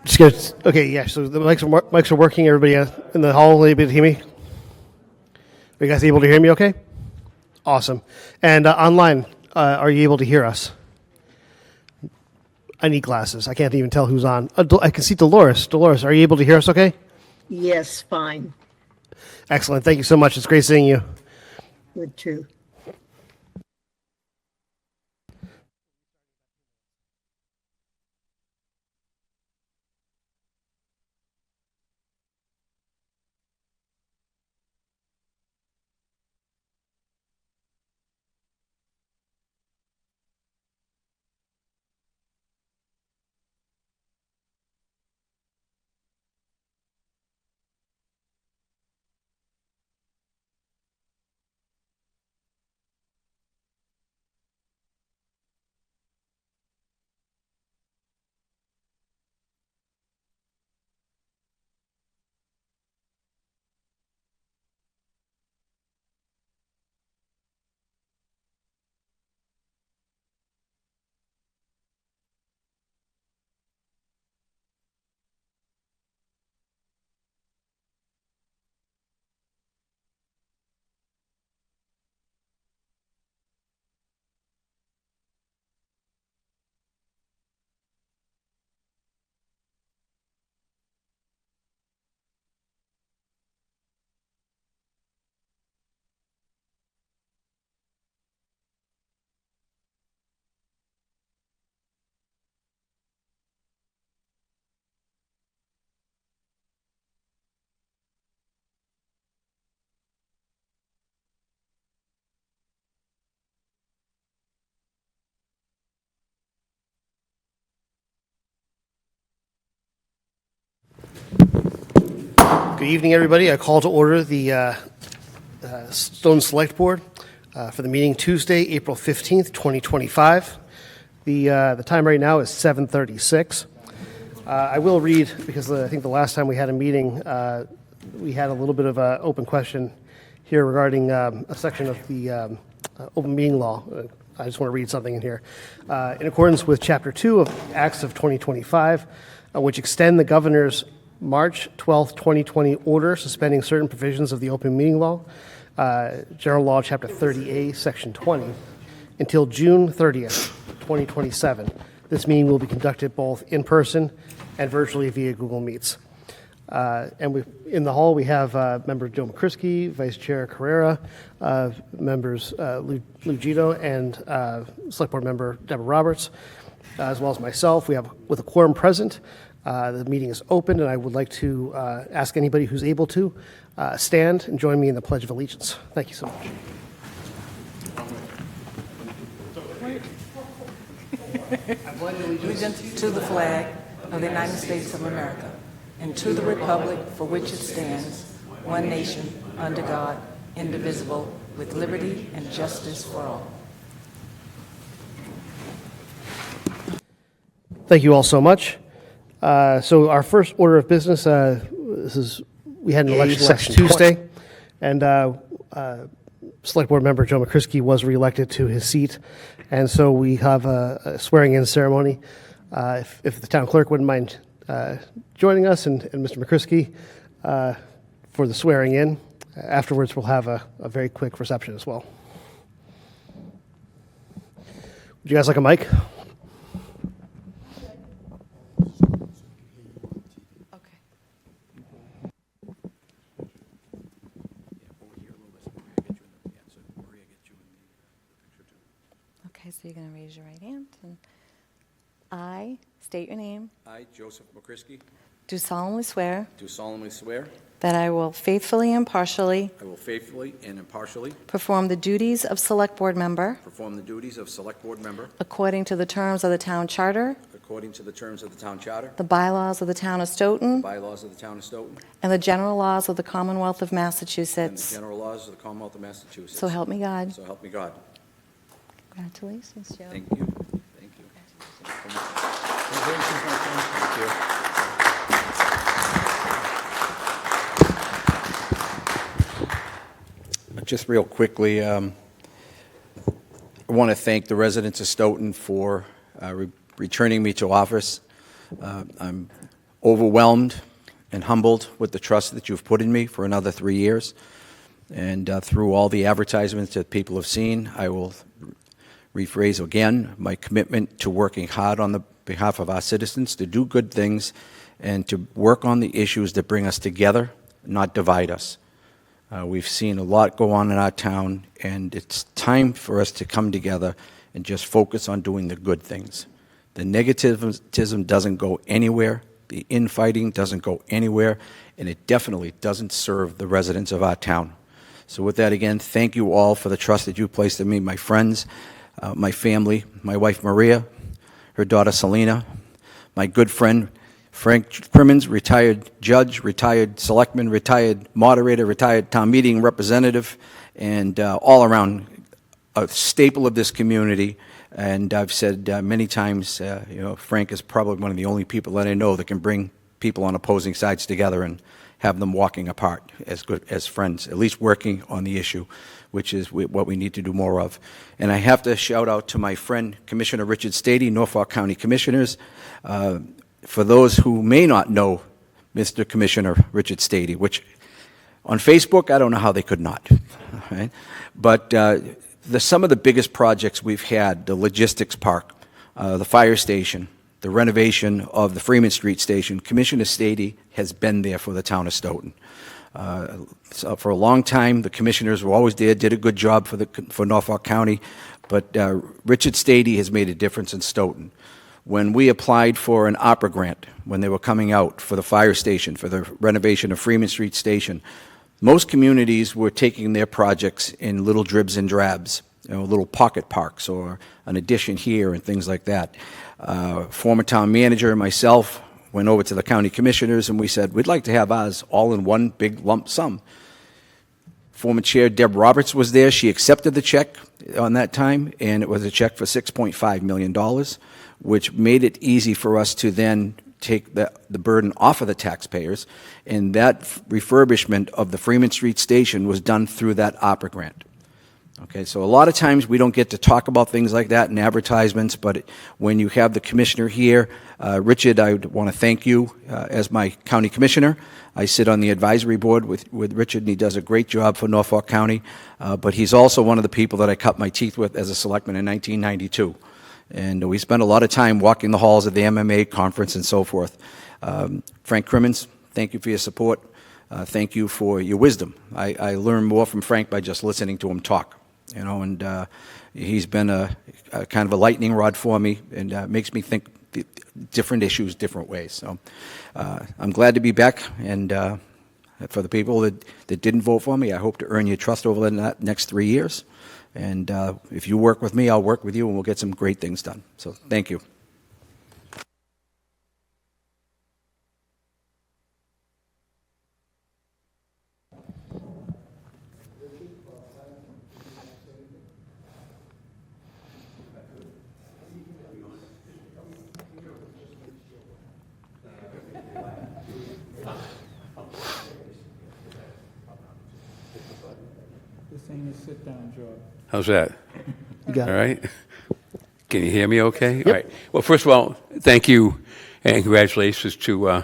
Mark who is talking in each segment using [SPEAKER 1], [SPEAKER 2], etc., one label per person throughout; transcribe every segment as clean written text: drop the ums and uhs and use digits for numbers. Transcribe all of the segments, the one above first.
[SPEAKER 1] Just gonna, okay, yeah, so the mics are working. Everybody in the hall able to hear me? Are you guys able to hear me okay? Awesome. And online, are you able to hear us? I need glasses. I can't even tell who's on. I can see Dolores. Dolores, are you able to hear us okay?
[SPEAKER 2] Yes, fine.
[SPEAKER 1] Excellent. Thank you so much. It's great seeing you.
[SPEAKER 2] Good too.
[SPEAKER 1] Good evening, everybody. I call to order the Stoughton Select Board for the meeting Tuesday, April 15th, 2025. The time right now is 7:36. I will read, because I think the last time we had a meeting, we had a little bit of an open question here regarding a section of the open meeting law. I just want to read something in here. In accordance with Chapter 2 of Acts of 2025, which extend the governor's March 12, 2020 order suspending certain provisions of the open meeting law, General Law, Chapter 30A, Section 20, until June 30th, 2027. This meeting will be conducted both in person and virtually via Google Meets. And in the hall, we have Member Joe McCrisky, Vice Chair Carrera, members Lou Gito, and Select Board Member Deborah Roberts, as well as myself. With a quorum present, the meeting is open, and I would like to ask anybody who's able to stand and join me in the Pledge of Allegiance. Thank you so much.
[SPEAKER 3] Allegiance to the flag of the United States of America and to the republic for which it stands, one nation, under God, indivisible, with liberty and justice for all.
[SPEAKER 1] Thank you all so much. So our first order of business, we had an election last Tuesday, and Select Board Member Joe McCrisky was reelected to his seat, and so we have a swearing-in ceremony. If the town clerk wouldn't mind joining us and Mr. McCrisky for the swearing-in. Afterwards, we'll have a very quick reception as well. Would you guys like a mic?
[SPEAKER 4] So you're going to raise your right hand. And I state your name.
[SPEAKER 5] I, Joseph McCrisky,
[SPEAKER 4] Do solemnly swear
[SPEAKER 5] do solemnly swear
[SPEAKER 4] that I will faithfully and impartially
[SPEAKER 5] I will faithfully and impartially
[SPEAKER 4] perform the duties of Select Board Member
[SPEAKER 5] perform the duties of Select Board Member
[SPEAKER 4] according to the terms of the Town Charter,
[SPEAKER 5] according to the terms of the Town Charter,
[SPEAKER 4] the bylaws of the Town of Stoughton,
[SPEAKER 5] bylaws of the Town of Stoughton,
[SPEAKER 4] and the general laws of the Commonwealth of
[SPEAKER 5] and the
[SPEAKER 4] Massachusetts.
[SPEAKER 5] general laws of the Commonwealth of Massachusetts.
[SPEAKER 4] So help me God.
[SPEAKER 5] So help me God.
[SPEAKER 4] Congratulations, Joe.
[SPEAKER 5] Thank you. Thank you. Congratulations, my friend. Thank you. Just real quickly, I want to thank the residents of Stoughton for returning me to office. I'm overwhelmed and humbled with the trust that you've put in me for another 3 years. And through all the advertisements that people have seen, I will rephrase again my commitment to working hard on the behalf of our citizens, to do good things, and to work on the issues that bring us together, not divide us. We've seen a lot go on in our town, and it's time for us to come together and just focus on doing the good things. The negativism doesn't go anywhere. The infighting doesn't go anywhere, and it definitely doesn't serve the residents of our town. So with that, again, thank you all for the trust that you placed in me, my friends, my family, my wife Maria, her daughter Selena, my good friend Frank Crimmins, retired judge, retired selectman, retired moderator, retired town meeting representative, and all around a staple of this community. And I've said many times, Frank is probably one of the only people that I know that can bring people on opposing sides together and have them walking apart as good as friends, at least working on the issue, which is what we need to do more of. And I have to shout out to my friend, Commissioner Richard Stady, Norfolk County Commissioners. For those who may not know Mr. Commissioner Richard Stady, which on Facebook, I don't know how they could not. Right? But some of the biggest projects we've had, the logistics park, the fire station, the renovation of the Freeman Street station, Commissioner Stady has been there for the town of Stoughton. So for a long time, the commissioners were always there, did a good job for Norfolk County, but Richard Stady has made a difference in Stoughton. When we applied for an opera grant, when they were coming out for the fire station, for the renovation of Freeman Street station, most communities were taking their projects in little dribs and drabs, little pocket parks or an addition here and things like that. Former town manager and myself went over to the county commissioners and we said, we'd like to have ours all in one big lump sum. Former chair Deb Roberts was there. She accepted the check on that time, and it was a check for $6.5 million, which made it easy for us to then take the burden off of the taxpayers. And that refurbishment of the Freeman Street station was done through that opera grant. Okay, so a lot of times we don't get to talk about things like that in advertisements, but when you have the commissioner here, Richard, I want to thank you as my county commissioner. I sit on the advisory board with Richard, and he does a great job for Norfolk County, but he's also one of the people that I cut my teeth with as a selectman in 1992. And we spent a lot of time walking the halls of the MMA conference and so forth. Frank Crimmins, thank you for your support. Thank you for your wisdom. I learned more from Frank by just listening to him talk. And he's been a kind of a lightning rod for me and makes me think different issues different ways. So I'm glad to be back, and for the people that didn't vote for me, I hope to earn your trust over the next 3 years. And if you work with me, I'll work with you, and we'll get some great things done. So thank you.
[SPEAKER 6] This ain't a sit-down job.
[SPEAKER 7] How's that?
[SPEAKER 1] You got
[SPEAKER 7] All
[SPEAKER 1] it.
[SPEAKER 7] right? Can you hear me okay? All right. Well, first of all, thank you and congratulations to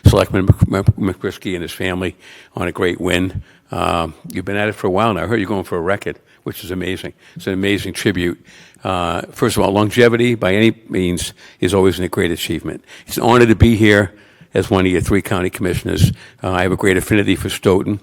[SPEAKER 7] Selectman McCrisky and his family on a great win. You've been at it for a while now. I heard you're going for a record, which is amazing. It's an amazing tribute. First of all, longevity by any means is always a great achievement. It's an honor to be here as one of your 3 county commissioners. I have a great affinity for Stoughton.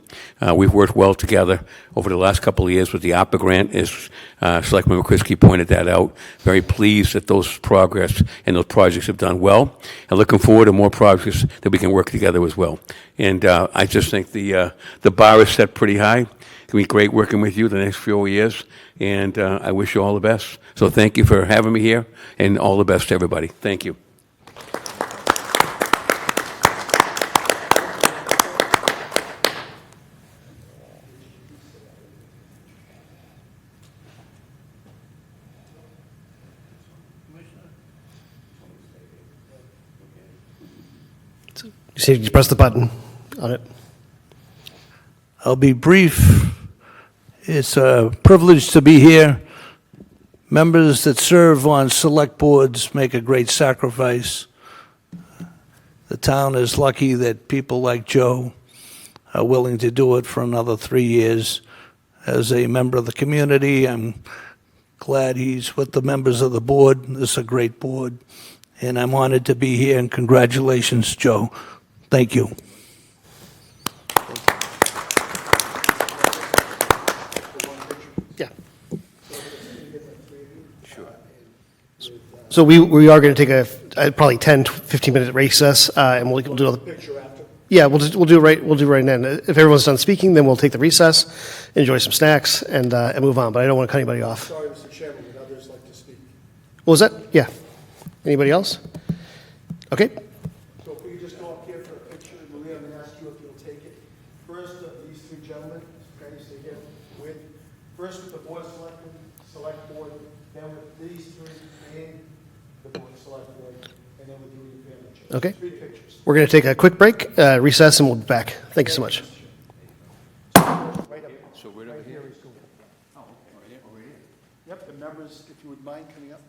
[SPEAKER 7] We've worked well together over the last couple of years with the opera grant, as Selectman McCrisky pointed that out. Very pleased that those progress and those projects have done well, and looking forward to more projects that we can work together as well. And I just think the bar is set pretty high. It's going to be great working with you the next few years, and I wish you all the best. So thank you for having me here, and all the best to everybody. Thank you.
[SPEAKER 1] You see, you press the button on it.
[SPEAKER 6] I'll be brief. It's a privilege to be here. Members that serve on select boards make a great sacrifice. The town is lucky that people like Joe are willing to do it for another 3 years. As a member of the community, I'm glad he's with the members of the board. This is a great board, and I'm honored to be here, and congratulations, Joe. Thank you.
[SPEAKER 1] Yeah. So we are going to take a probably 10, 15-minute recess, and we'll do the picture after. Yeah, we'll do it right then. If everyone's done speaking, then we'll take the recess, enjoy some snacks, and move on. But I don't want to cut anybody off.
[SPEAKER 8] Sorry, Mr. Chairman, would others like to speak?
[SPEAKER 1] What was that? Yeah. Anybody else? Okay.
[SPEAKER 8] So if we could just go up here for a picture, Maria, I'm going to ask you if you'll take it. First, these three gentlemen, okay, stay here with, first with the Board of Selectmen, Select Board, then with these three and the Board of Select Board, and then with you and your family. Chair.
[SPEAKER 1] Okay.
[SPEAKER 8] 3 pictures.
[SPEAKER 1] We're going to take a quick break, recess, and we'll be back. Thank you so much.
[SPEAKER 8] Right up here.
[SPEAKER 7] So we're
[SPEAKER 8] Right here is cool. Oh, okay. Over here. Yep, the members, if you would mind coming up.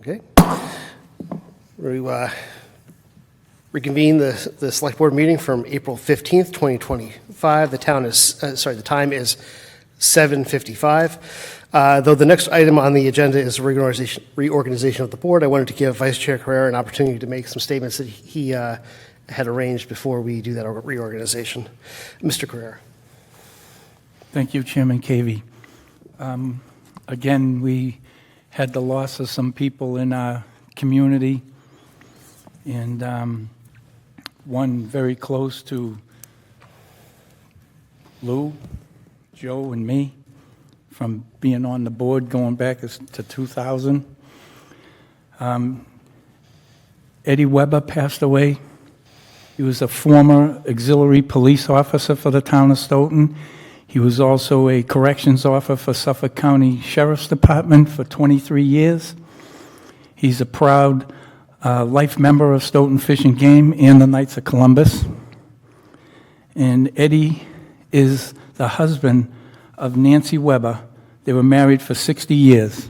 [SPEAKER 1] Okay. We reconvene the Select Board meeting from April 15th, 2025. The time is 7:55. Though the next item on the agenda is reorganization of the board, I wanted to give Vice Chair Carrera an opportunity to make some statements that he had arranged before we do that reorganization. Mr. Carrera.
[SPEAKER 9] Thank you, Chairman Cavey. Again, we had the loss of some people in our community, and one very close to Lou, Joe, and me from being on the board going back to 2000. Eddie Weber passed away. He was a former auxiliary police officer for the town of Stoughton. He was also a corrections officer for Suffolk County Sheriff's Department for 23 years. He's a proud life member of Stoughton Fish and Game and the Knights of Columbus. And Eddie is the husband of Nancy Weber. They were married for 60 years.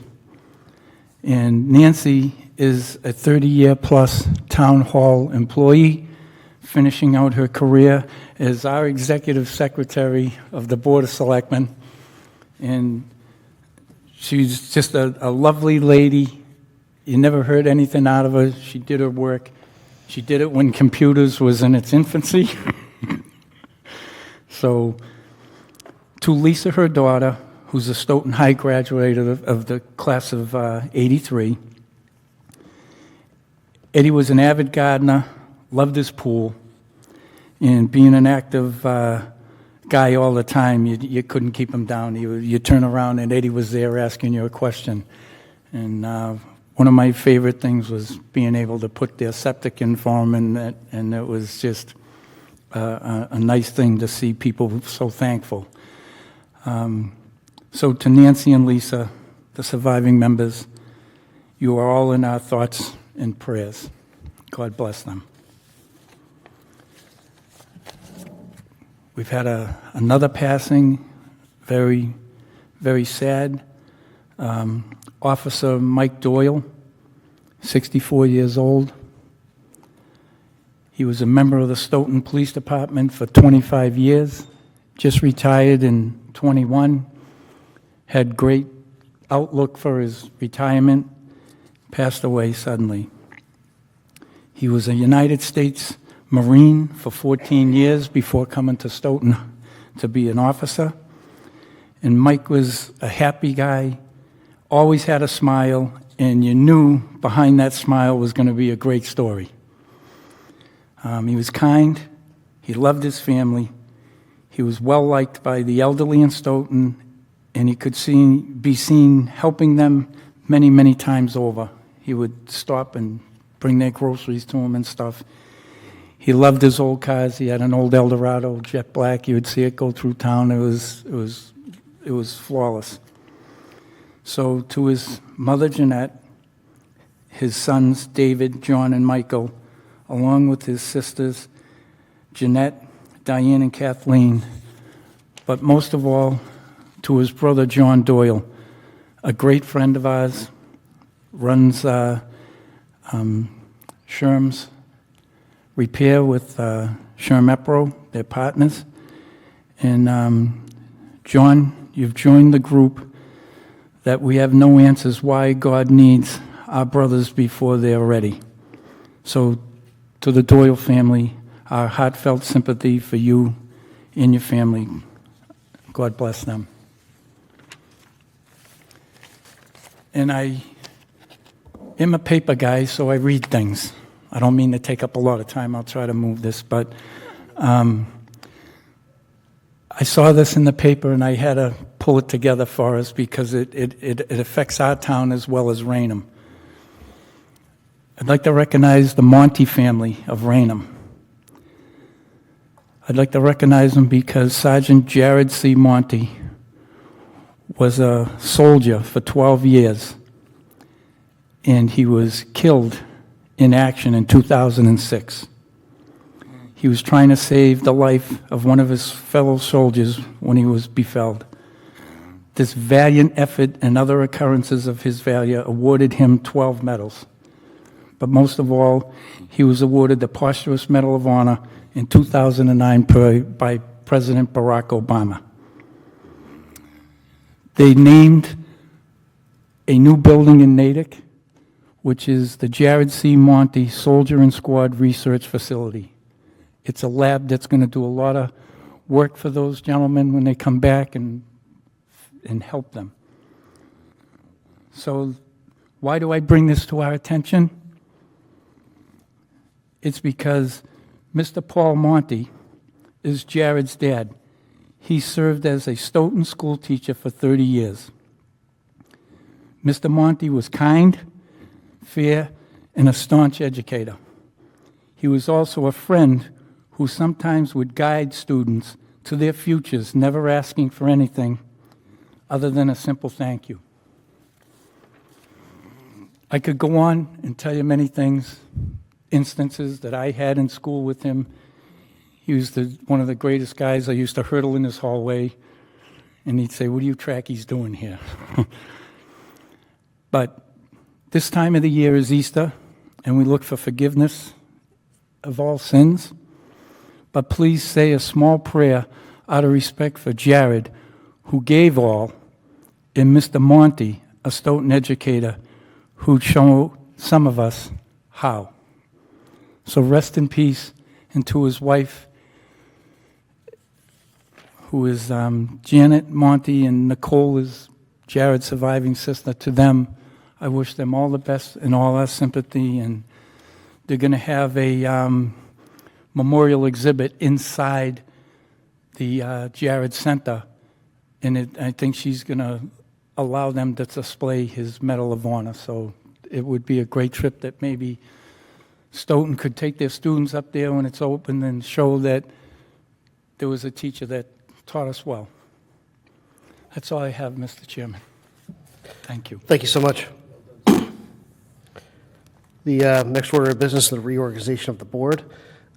[SPEAKER 9] And Nancy is a 30-year-plus town hall employee, finishing out her career as our executive secretary of the Board of Selectmen. And she's just a lovely lady. You never heard anything out of her. She did her work. She did it when computers was in its infancy. So, to Lisa, her daughter, who's a Stoughton High graduate of the class of 83, Eddie was an avid gardener, loved his pool, and being an active guy all the time, you couldn't keep him down. You turn around and Eddie was there asking you a question. And one of my favorite things was being able to put their septic in for him, and it was just a nice thing to see people so thankful. So to Nancy and Lisa, the surviving members, you are all in our thoughts and prayers. God bless them. We've had another passing, very, very sad. Officer Mike Doyle, 64 years old. He was a member of the Stoughton Police Department for 25 years, just retired in 21, had great outlook for his retirement, passed away suddenly. He was a United States Marine for 14 years before coming to Stoughton to be an officer. And Mike was a happy guy, always had a smile, and you knew behind that smile was going to be a great story. He was kind, he loved his family, he was well-liked by the elderly in Stoughton, and he could be seen helping them many, many times over. He would stop and bring their groceries to him and stuff. He loved his old cars. He had an old Eldorado, jet black. You would see it go through town. It was flawless. So to his mother, Jeanette, his sons, David, John, and Michael, along with his sisters, Jeanette, Diane, and Kathleen, but most of all, to his brother, John Doyle, a great friend of ours, runs Sherm's Repair with Sherm Epro, their partners. And John, you've joined the group that we have no answers why God needs our brothers before they're ready. So to the Doyle family, our heartfelt sympathy for you and your family. God bless them. And I am a paper guy, so I read things. I don't mean to take up a lot of time. I'll try to move this, but I saw this in the paper, and I had to pull it together for us because it affects our town as well as Raynham. I'd like to recognize the Monty family of Raynham. I'd like to recognize them because Sergeant Jared C. Monty was a soldier for 12 years, and he was killed in action in 2006. He was trying to save the life of one of his fellow soldiers when he was befelled. this valiant effort and other occurrences of his valor awarded him 12 medals. But most of all, he was awarded the posthumous Medal of Honor in 2009 by President Barack Obama. They named a new building in Natick, which is the Jared C. Monty Soldier and Squad Research Facility. It's a lab that's going to do a lot of work for those gentlemen when they come back and help them. So why do I bring this to our attention? It's because Mr. Paul Monty is Jared's dad. He served as a Stoughton school teacher for 30 years. Mr. Monty was kind, fair, and a staunch educator. He was also a friend who sometimes would guide students to their futures, never asking for anything other than a simple thank you. I could go on and tell you many things, instances that I had in school with him. He was one of the greatest guys. I used to hurdle in his hallway, and he'd say, "What are you trackies doing here?" But this time of the year is Easter, and we look for forgiveness of all sins. But please say a small prayer out of respect for Jared, who gave all, and Mr. Monty, a Stoughton educator, who'd show some of us how. So rest in peace, and to his wife, who is Janet Monty, and Nicole is Jared's surviving sister. To them, I wish them all the best and all our sympathy, and they're going to have a memorial exhibit inside the Jared Center, and I think she's going to allow them to display his Medal of Honor. So it would be a great trip that maybe Stoughton could take their students up there when it's open and show that there was a teacher that taught us well. That's all I have, Mr. Chairman. Thank you.
[SPEAKER 1] Thank you so much. The next order of business is the reorganization of the board.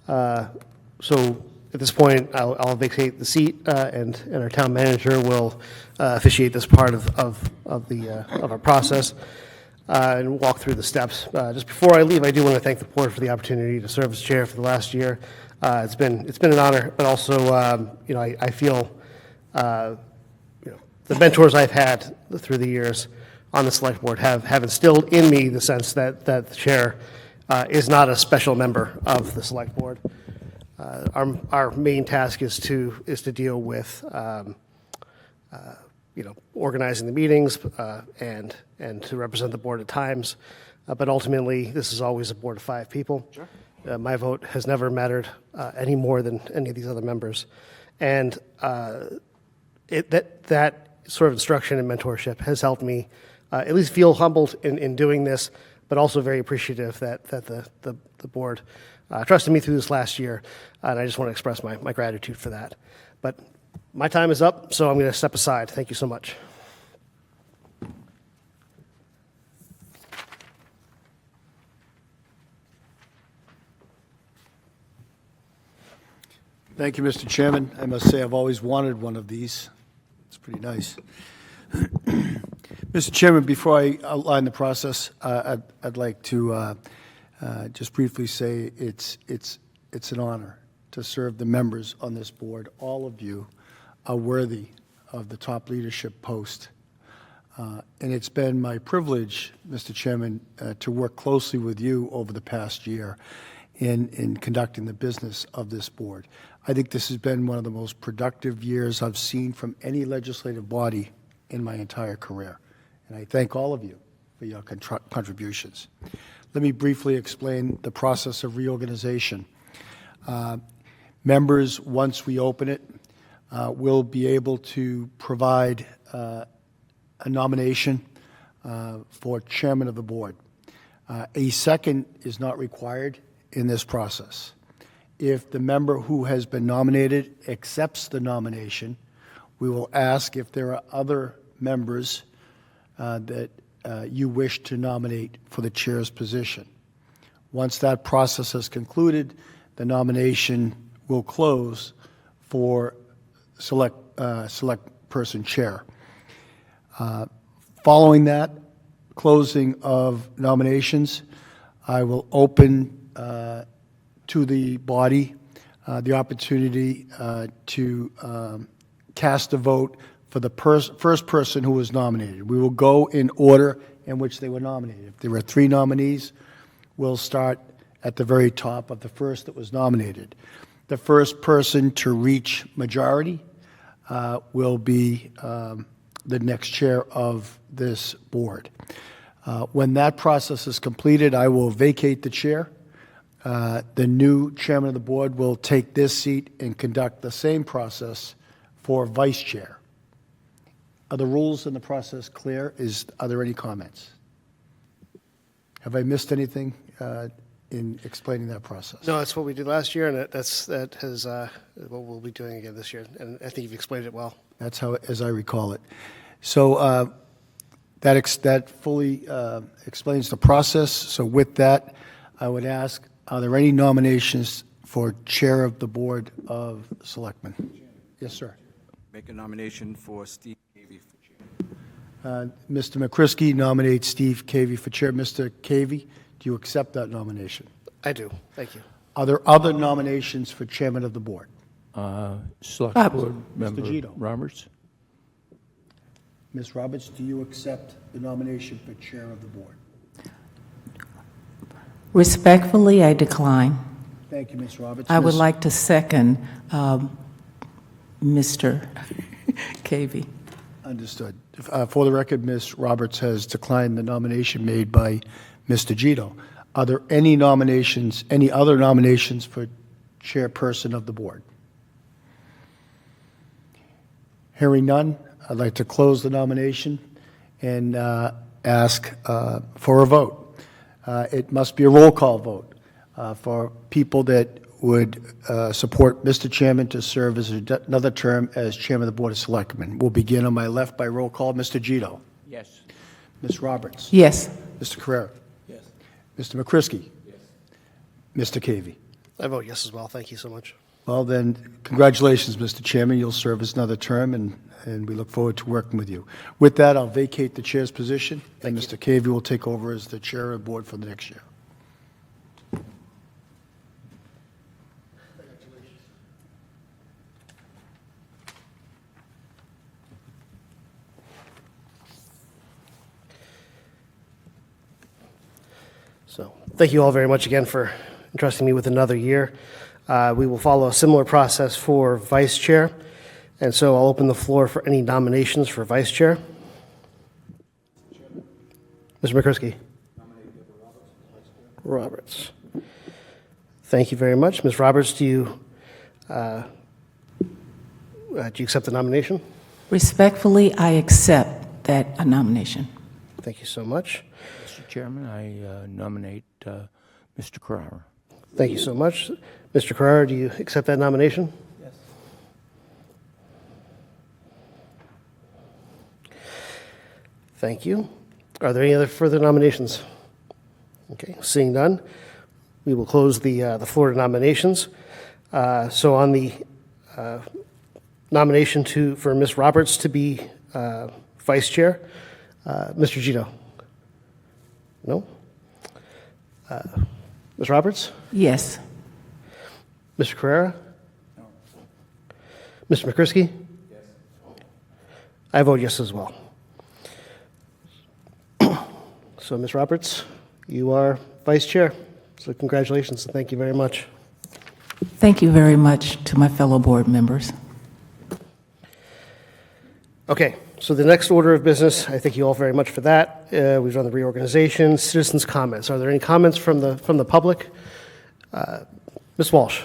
[SPEAKER 1] So at this point, I'll vacate the seat, and our town manager will officiate this part of our process and walk through the steps. Just before I leave, I do want to thank the board for the opportunity to serve as chair for the last year. It's been an honor, but also I feel the mentors I've had through the years on the select board have instilled in me the sense that the chair is not a special member of the select board. Our main task is to deal with organizing the meetings and to represent the board at times, but ultimately this is always a board of 5 people. Sure. My vote has never mattered any more than any of these other members, and that sort of instruction and mentorship has helped me at least feel humbled in doing this, but also very appreciative that the board trusted me through this last year, and I just want to express my gratitude for that. But my time is up, so I'm going to step aside. Thank you so much.
[SPEAKER 8] Thank you, Mr. Chairman. I must say I've always wanted one of these. It's pretty nice. Mr. Chairman, before I outline the process, I'd like to just briefly say it's an honor to serve the members on this board. All of you are worthy of the top leadership post. And it's been my privilege, Mr. Chairman, to work closely with you over the past year in conducting the business of this board. I think this has been one of the most productive years I've seen from any legislative body in my entire career. And I thank all of you for your contributions. Let me briefly explain the process of reorganization. Members, once we open it, will be able to provide a nomination for chairman of the board. A second is not required in this process. If the member who has been nominated accepts the nomination, we will ask if there are other members that you wish to nominate for the chair's position. Once that process has concluded, the nomination will close for select person chair. Following that closing of nominations, I will open to the body the opportunity to cast a vote for the first person who was nominated. We will go in order in which they were nominated. If there were 3 nominees, we'll start at the very top of the first that was nominated. The first person to reach majority will be the next chair of this board. When that process is completed, I will vacate the chair. The new chairman of the board will take this seat and conduct the same process for vice chair. Are the rules and the process clear? Are there any comments? Have I missed anything in explaining that process?
[SPEAKER 1] No, that's what we did last year, and that has what we'll be doing again this year. And I think you've explained it well.
[SPEAKER 8] That's how, as I recall it. So that fully explains the process. So with that, I would ask, are there any nominations for chair of the Board of Selectmen? Yes, sir.
[SPEAKER 5] Make a nomination for Steve Cavey for chair.
[SPEAKER 8] Mr. McCrisky nominates Steve Cavey for chair. Mr. Cavey, do you accept that nomination?
[SPEAKER 1] I do. Thank you.
[SPEAKER 8] Are there other nominations for chairman of the board?
[SPEAKER 6] Select Board Member
[SPEAKER 8] Gito.
[SPEAKER 6] Roberts?
[SPEAKER 8] Ms. Roberts, do you accept the nomination for chair of the board?
[SPEAKER 3] Respectfully, I decline.
[SPEAKER 8] Thank you, Ms. Roberts.
[SPEAKER 3] I would
[SPEAKER 8] Ms.
[SPEAKER 3] like to second Mr. Cavey.
[SPEAKER 8] Understood. For the record, Ms. Roberts has declined the nomination made by Mr. Gito. Are there any nominations, any other nominations for chairperson of the board? Hearing none, I'd like to close the nomination and ask for a vote. It must be a roll call vote for people that would support Mr. Chairman to serve as another term as Chairman of the Board of Selectmen. We'll begin on my left by roll call. Mr. Gito.
[SPEAKER 6] Yes.
[SPEAKER 8] Ms. Roberts.
[SPEAKER 3] Yes.
[SPEAKER 8] Mr. Carrera.
[SPEAKER 6] Yes.
[SPEAKER 8] Mr. McCrisky. Yes. Mr. Cavey.
[SPEAKER 1] I vote yes as well. Thank you so much.
[SPEAKER 8] Well, then, congratulations, Mr. Chairman. You'll serve as another term, and we look forward to working with you. With that, I'll vacate the chair's position, and Mr. Cavey will take over as the chair of the board for the next year.
[SPEAKER 1] So thank you all very much again for entrusting me with another year. We will follow a similar process for vice chair. And so I'll open the floor for any nominations for vice chair. Mr. McCrisky. Roberts. Thank you very much. Ms. Roberts, do you accept the nomination?
[SPEAKER 3] Respectfully, I accept that nomination.
[SPEAKER 1] Thank you so much.
[SPEAKER 6] Mr. Chairman, I nominate Mr. Carrara.
[SPEAKER 1] Thank you so much. Mr. Carrera, do you accept that nomination?
[SPEAKER 6] Yes.
[SPEAKER 1] Thank you. Are there any other further nominations? Okay, seeing none, we will close the floor to nominations. So on the nomination for Ms. Roberts to be vice chair, Mr. Gito? No? Ms. Roberts?
[SPEAKER 3] Yes.
[SPEAKER 1] Mr. Carrera? No. Mr. McCrisky? Yes. I vote yes as well. So, Ms. Roberts, you are vice chair. So congratulations and thank you very much.
[SPEAKER 3] Thank you very much to my fellow board members.
[SPEAKER 1] Okay, so the next order of business, I thank you all very much for that. We've done the reorganization. Citizens' comments. Are there any comments from the public? Ms. Walsh.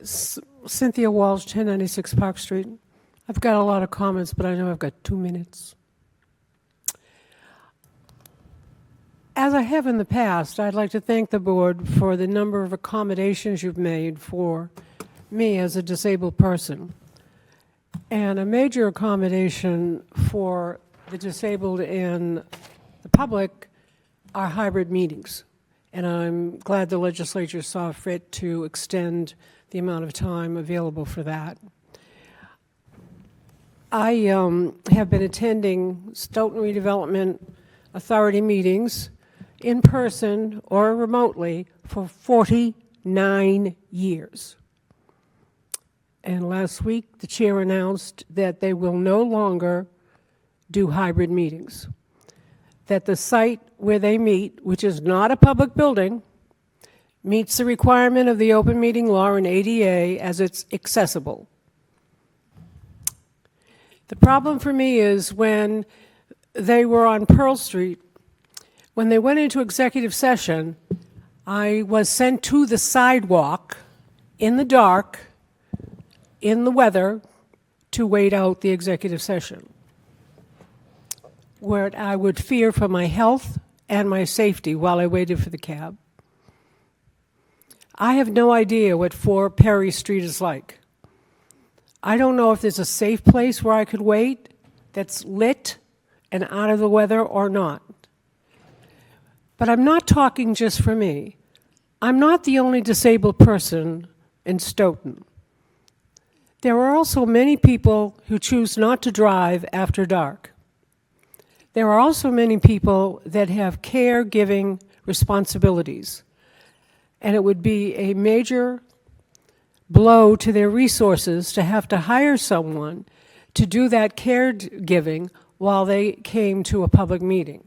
[SPEAKER 10] Cynthia Walsh, 1096 Park Street. I've got a lot of comments, but I know I've got 2 minutes. As I have in the past, I'd like to thank the board for the number of accommodations you've made for me as a disabled person. And a major accommodation for the disabled and the public are hybrid meetings. And I'm glad the legislature saw fit to extend the amount of time available for that. I have been attending Stoughton Redevelopment Authority meetings in person or remotely for 49 years. And last week, the chair announced that they will no longer do hybrid meetings, that the site where they meet, which is not a public building, meets the requirement of the open meeting law and ADA as it's accessible. The problem for me is when they were on Pearl Street, when they went into executive session, I was sent to the sidewalk in the dark, in the weather, to wait out the executive session, where I would fear for my health and my safety while I waited for the cab. I have no idea what 4 Perry Street is like. I don't know if there's a safe place where I could wait that's lit and out of the weather or not. But I'm not talking just for me. I'm not the only disabled person in Stoughton. There are also many people who choose not to drive after dark. There are also many people that have caregiving responsibilities, and it would be a major blow to their resources to have to hire someone to do that caregiving while they came to a public meeting.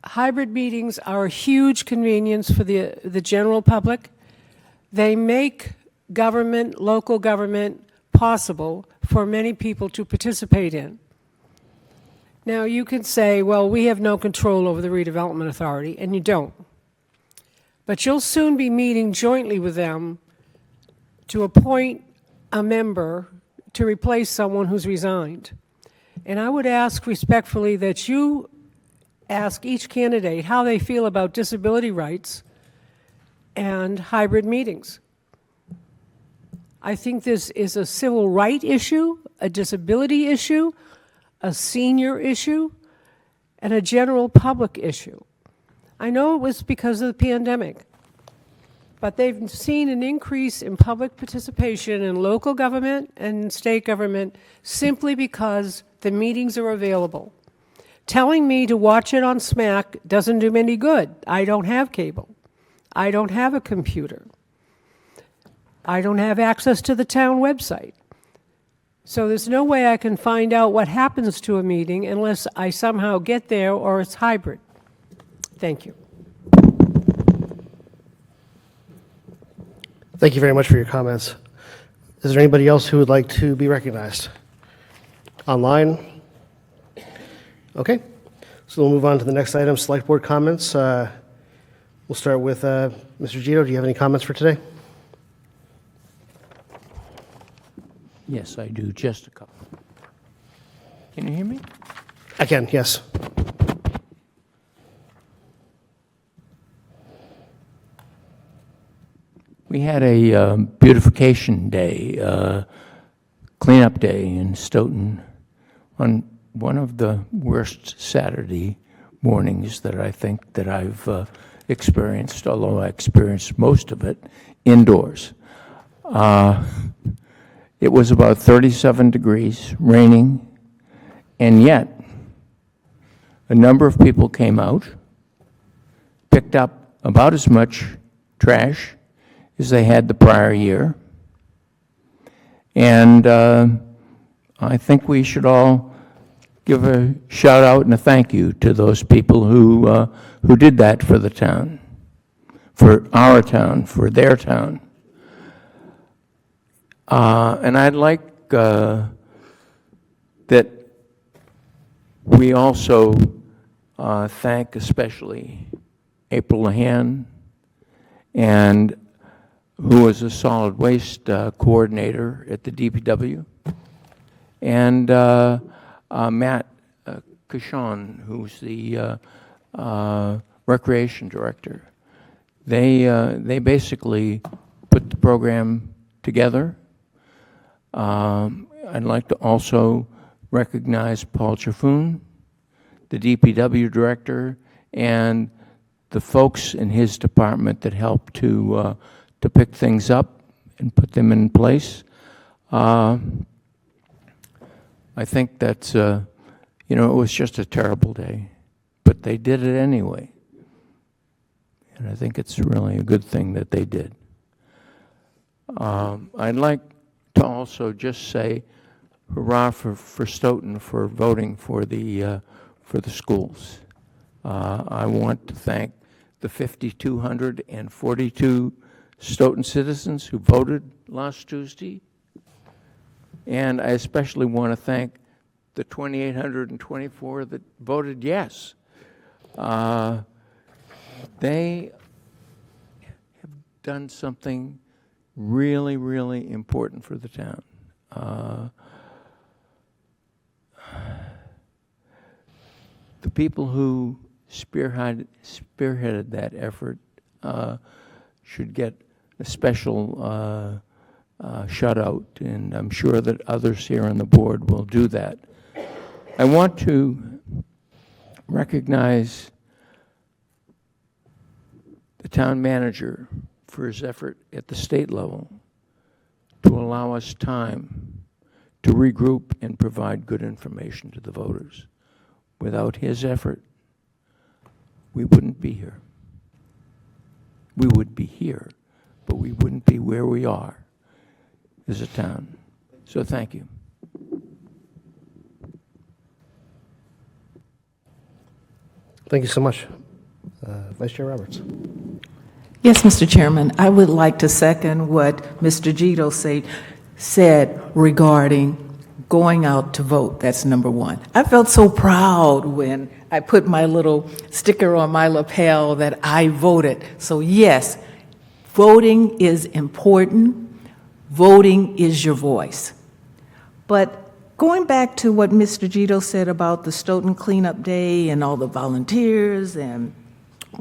[SPEAKER 10] Hybrid meetings are a huge convenience for the general public. They make government, local government, possible for many people to participate in. Now, you can say, well, we have no control over the redevelopment authority, and you don't. But you'll soon be meeting jointly with them to appoint a member to replace someone who's resigned. And I would ask respectfully that you ask each candidate how they feel about disability rights and hybrid meetings. I think this is a civil right issue, a disability issue, a senior issue, and a general public issue. I know it was because of the pandemic, but they've seen an increase in public participation in local government and state government simply because the meetings are available. Telling me to watch it on SMAC doesn't do me any good. I don't have cable. I don't have a computer. I don't have access to the town website. So there's no way I can find out what happens to a meeting unless I somehow get there or it's hybrid. Thank you.
[SPEAKER 1] Thank you very much for your comments. Is there anybody else who would like to be recognized? Online? Okay. So we'll move on to the next item, Select Board comments. We'll start with Mr. Gito. Do you have any comments for today?
[SPEAKER 11] Yes, I do. Just a couple. Can you hear me?
[SPEAKER 1] I can, yes.
[SPEAKER 11] We had a beautification day, cleanup day in Stoughton on one of the worst Saturday mornings that I think that I've experienced, although I experienced most of it indoors. It was about 37 degrees, raining, and yet a number of people came out, picked up about as much trash as they had the prior year, and I think we should all give a shout out and a thank you to those people who did that for the town, for our town, for their town. And I'd like that we also thank especially April Lahan, and who is a solid waste coordinator at the DPW, and Matt Cashon, who's the recreation director. They basically put the program together. I'd like to also recognize Paul Chafoun, the DPW director, and the folks in his department that helped to pick things up and put them in place. I think that's, it was just a terrible day, but they did it anyway. And I think it's really a good thing that they did. I'd like to also just say hurrah for Stoughton for voting for the schools. I want to thank the 5,242 Stoughton citizens who voted last Tuesday. And I especially want to thank the 2,824 that voted yes. They have done something really, really important for the town. The people who spearheaded that effort should get a special shout out, and I'm sure that others here on the board will do that. I want to recognize the town manager for his effort at the state level to allow us time to regroup and provide good information to the voters. Without his effort, we wouldn't be here. We would be here, but we wouldn't be where we are as a town. So thank you.
[SPEAKER 1] Thank you so much. Vice Chair Roberts.
[SPEAKER 3] Yes, Mr. Chairman, I would like to second what Mr. Gito said regarding going out to vote. That's number one. I felt so proud when I put my little sticker on my lapel that I voted. So yes, voting is important. Voting is your voice. But going back to what Mr. Gito said about the Stoughton Cleanup Day and all the volunteers and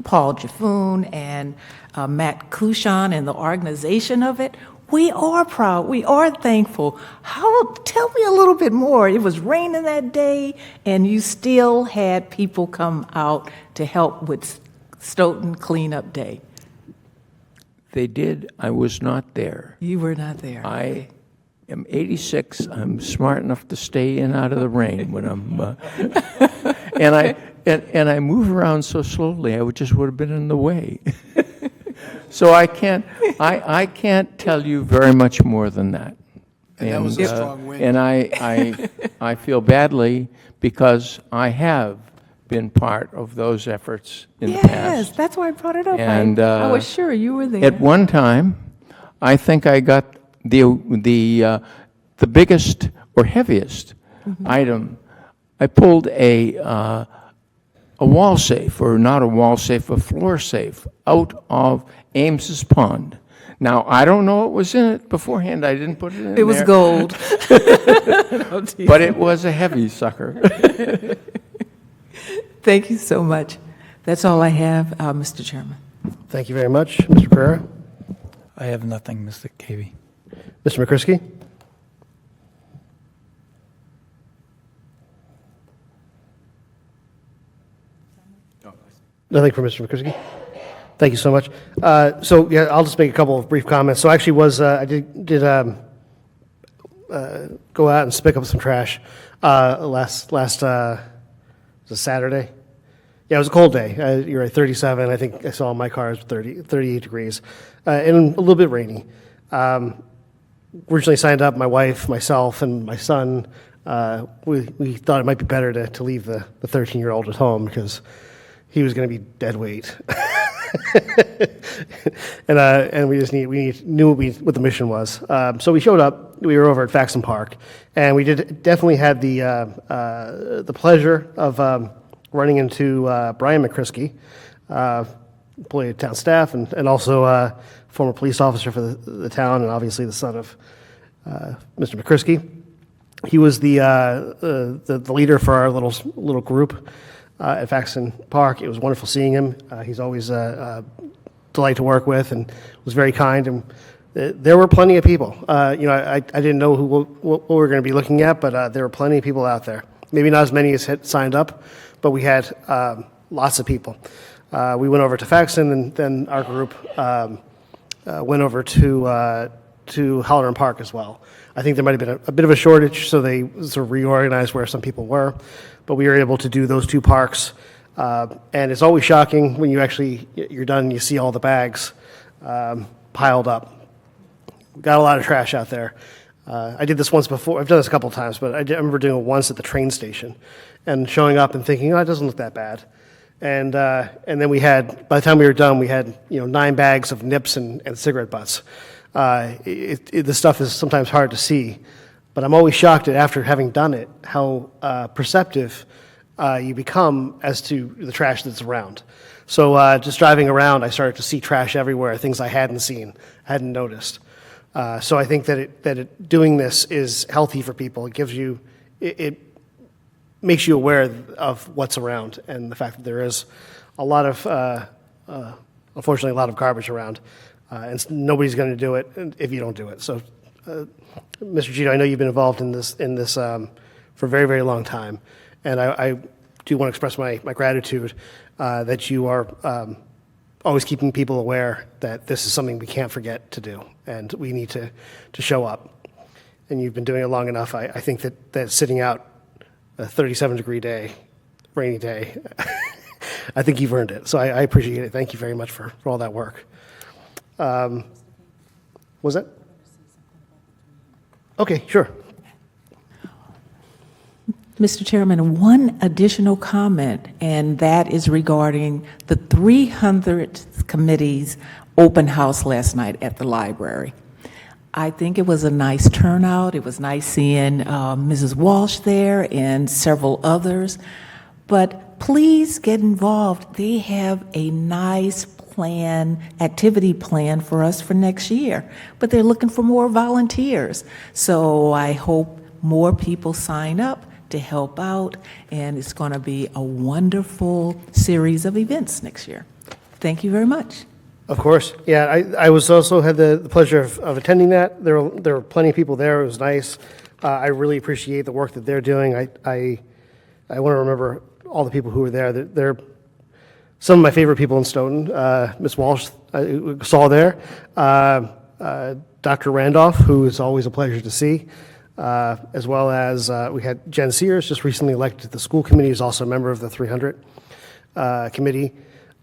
[SPEAKER 3] Paul Jaffoon and Matt Kushan and the organization of it, we are proud. We are thankful. Tell me a little bit more. It was raining that day, and you still had people come out to help with Stoughton Cleanup Day.
[SPEAKER 11] They did. I was not there.
[SPEAKER 3] You were not there.
[SPEAKER 11] I am 86. I'm smart enough to stay in out of the rain when I'm, and I move around so slowly. I just would have been in the way. So I can't tell you very much more than that.
[SPEAKER 8] And that was a strong win.
[SPEAKER 11] And I feel badly because I have been part of those efforts in the past.
[SPEAKER 3] Yes, that's why I brought it up.
[SPEAKER 11] And
[SPEAKER 3] I was sure you were there.
[SPEAKER 11] At one time, I think I got the biggest or heaviest item. I pulled a wall safe, or not a wall safe, a floor safe, out of Ames's Pond. Now, I don't know what was in it beforehand. I didn't put it in there.
[SPEAKER 3] It was gold.
[SPEAKER 11] But it was a heavy sucker.
[SPEAKER 3] Thank you so much. That's all I have, Mr. Chairman.
[SPEAKER 1] Thank you very much. Mr. Pereira?
[SPEAKER 9] I have nothing, Mr. Cavey.
[SPEAKER 1] Mr. McCrisky? Nothing for Mr. McCrisky? Thank you so much. So, yeah, I'll just make a couple of brief comments. So actually I did go out and pick up some trash last was it Saturday? Yeah, it was a cold day. You're at 37. I think I saw on my car it was 38 degrees, and a little bit rainy. Originally signed up, my wife, myself, and my son. We thought it might be better to leave the 13-year-old at home because he was going to be dead weight. and we just knew what the mission was. So we showed up. We were over at Faxon Park, and we definitely had the pleasure of running into Brian McCrisky, employee of town staff, and also former police officer for the town, and obviously the son of Mr. McCrisky. He was the leader for our little group at Faxon Park. It was wonderful seeing him. He's always a delight to work with, and was very kind. And there were plenty of people. I didn't know what we were going to be looking at, but there were plenty of people out there. Maybe not as many as had signed up, but we had lots of people. We went over to Faxon, and then our group went over to to Halloran Park as well. I think there might have been a bit of a shortage, so they sort of reorganized where some people were, but we were able to do those two parks. And it's always shocking when you're done and you see all the bags piled up. We got a lot of trash out there. I did this once before. I've done this a couple of times, but I remember doing it once at the train station and showing up and thinking, oh, it doesn't look that bad. And then by the time we were done, we had 9 bags of nips and cigarette butts. This stuff is sometimes hard to see, but I'm always shocked at, after having done it, how perceptive you become as to the trash that's around. So just driving around, I started to see trash everywhere, things I hadn't seen, hadn't noticed. So I think that doing this is healthy for people. It gives you, it makes you aware of what's around and the fact that there is a lot of, unfortunately, a lot of garbage around. And nobody's going to do it if you don't do it. So, Mr. Gito, I know you've been involved in this for a very, very long time, and I do want to express my gratitude that you are always keeping people aware that this is something we can't forget to do, and we need to show up. And you've been doing it long enough. I think that sitting out a 37-degree day, rainy day, I think you've earned it. So I appreciate it. Thank you very much for all that work. Was that? Okay, sure.
[SPEAKER 3] Mr. Chairman, one additional comment, and that is regarding the 300th committee's open house last night at the library. I think it was a nice turnout. It was nice seeing Mrs. Walsh there and several others. But please get involved. They have a nice activity plan for us for next year, but they're looking for more volunteers. So I hope more people sign up to help out, and it's going to be a wonderful series of events next year. Thank you very much.
[SPEAKER 1] Of course. Yeah, I was also had the pleasure of attending that. There were plenty of people there. It was nice. I really appreciate the work that they're doing. I want to remember all the people who were there. They're some of my favorite people in Stoughton. Ms. Walsh, I saw there. Dr. Randolph, who is always a pleasure to see, as well as we had Jen Sears, just recently elected to the school committee, is also a member of the 300 committee.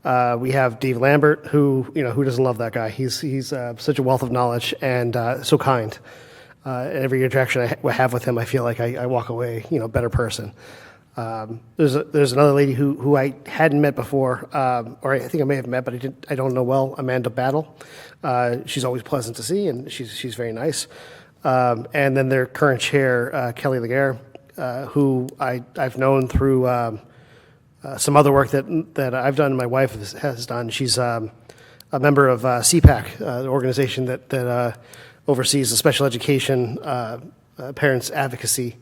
[SPEAKER 1] We have Dave Lambert, who doesn't love that guy? He's such a wealth of knowledge and so kind. Every interaction I have with him, I feel like I walk away, a better person. There's another lady who I hadn't met before, or I think I may have met, but I don't know well, Amanda Battle. She's always pleasant to see, and she's very nice. And then their current chair, Kelly Laguerre, who I've known through some other work that I've done and my wife has done. She's a member of CPAC, the organization that oversees the special education parents advocacy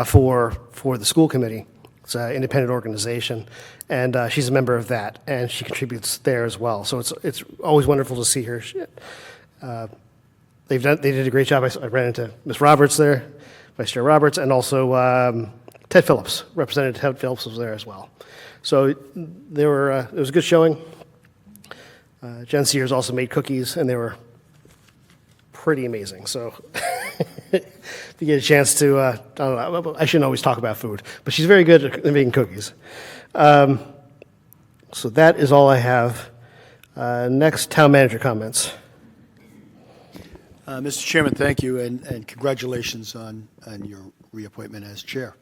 [SPEAKER 1] for the school committee. It's an independent organization, and she's a member of that, and she contributes there as well. So it's always wonderful to see her. They did a great job. I ran into Ms. Roberts there, Vice Chair Roberts, and also Ted Phillips. Representative Ted Phillips was there as well. So it was a good showing. Jen Sears also made cookies, and they were pretty amazing. So if you get a chance to, I don't know, I shouldn't always talk about food, but she's very good at making cookies. So that is all I have. Next, town manager comments.
[SPEAKER 8] Mr. Chairman, thank you, and congratulations on your reappointment as chair.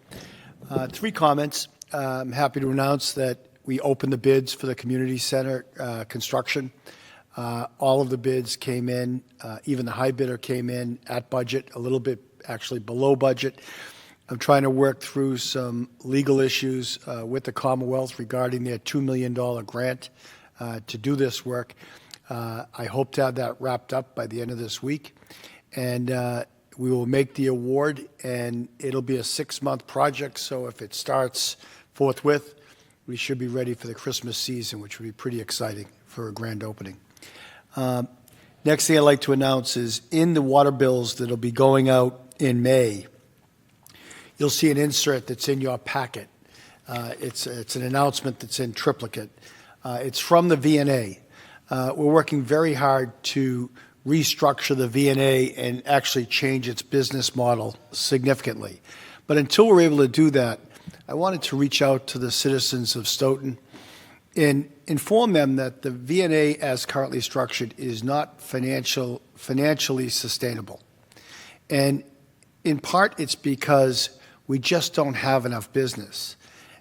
[SPEAKER 8] 3 comments. I'm happy to announce that we opened the bids for the community center construction. All of the bids came in, even the high bidder came in at budget, a little bit actually below budget. I'm trying to work through some legal issues with the Commonwealth regarding their $2 million grant to do this work. I hope to have that wrapped up by the end of this week. And we will make the award, and it'll be a 6-month project, so if it starts forthwith, we should be ready for the Christmas season, which would be pretty exciting for a grand opening. Next thing I'd like to announce is in the water bills that'll be going out in May, you'll see an insert that's in your packet. It's an announcement that's in triplicate. It's from the VNA. We're working very hard to restructure the VNA and actually change its business model significantly. But until we're able to do that, I wanted to reach out to the citizens of Stoughton and inform them that the VNA, as currently structured, is not financially sustainable. And in part, it's because we just don't have enough business.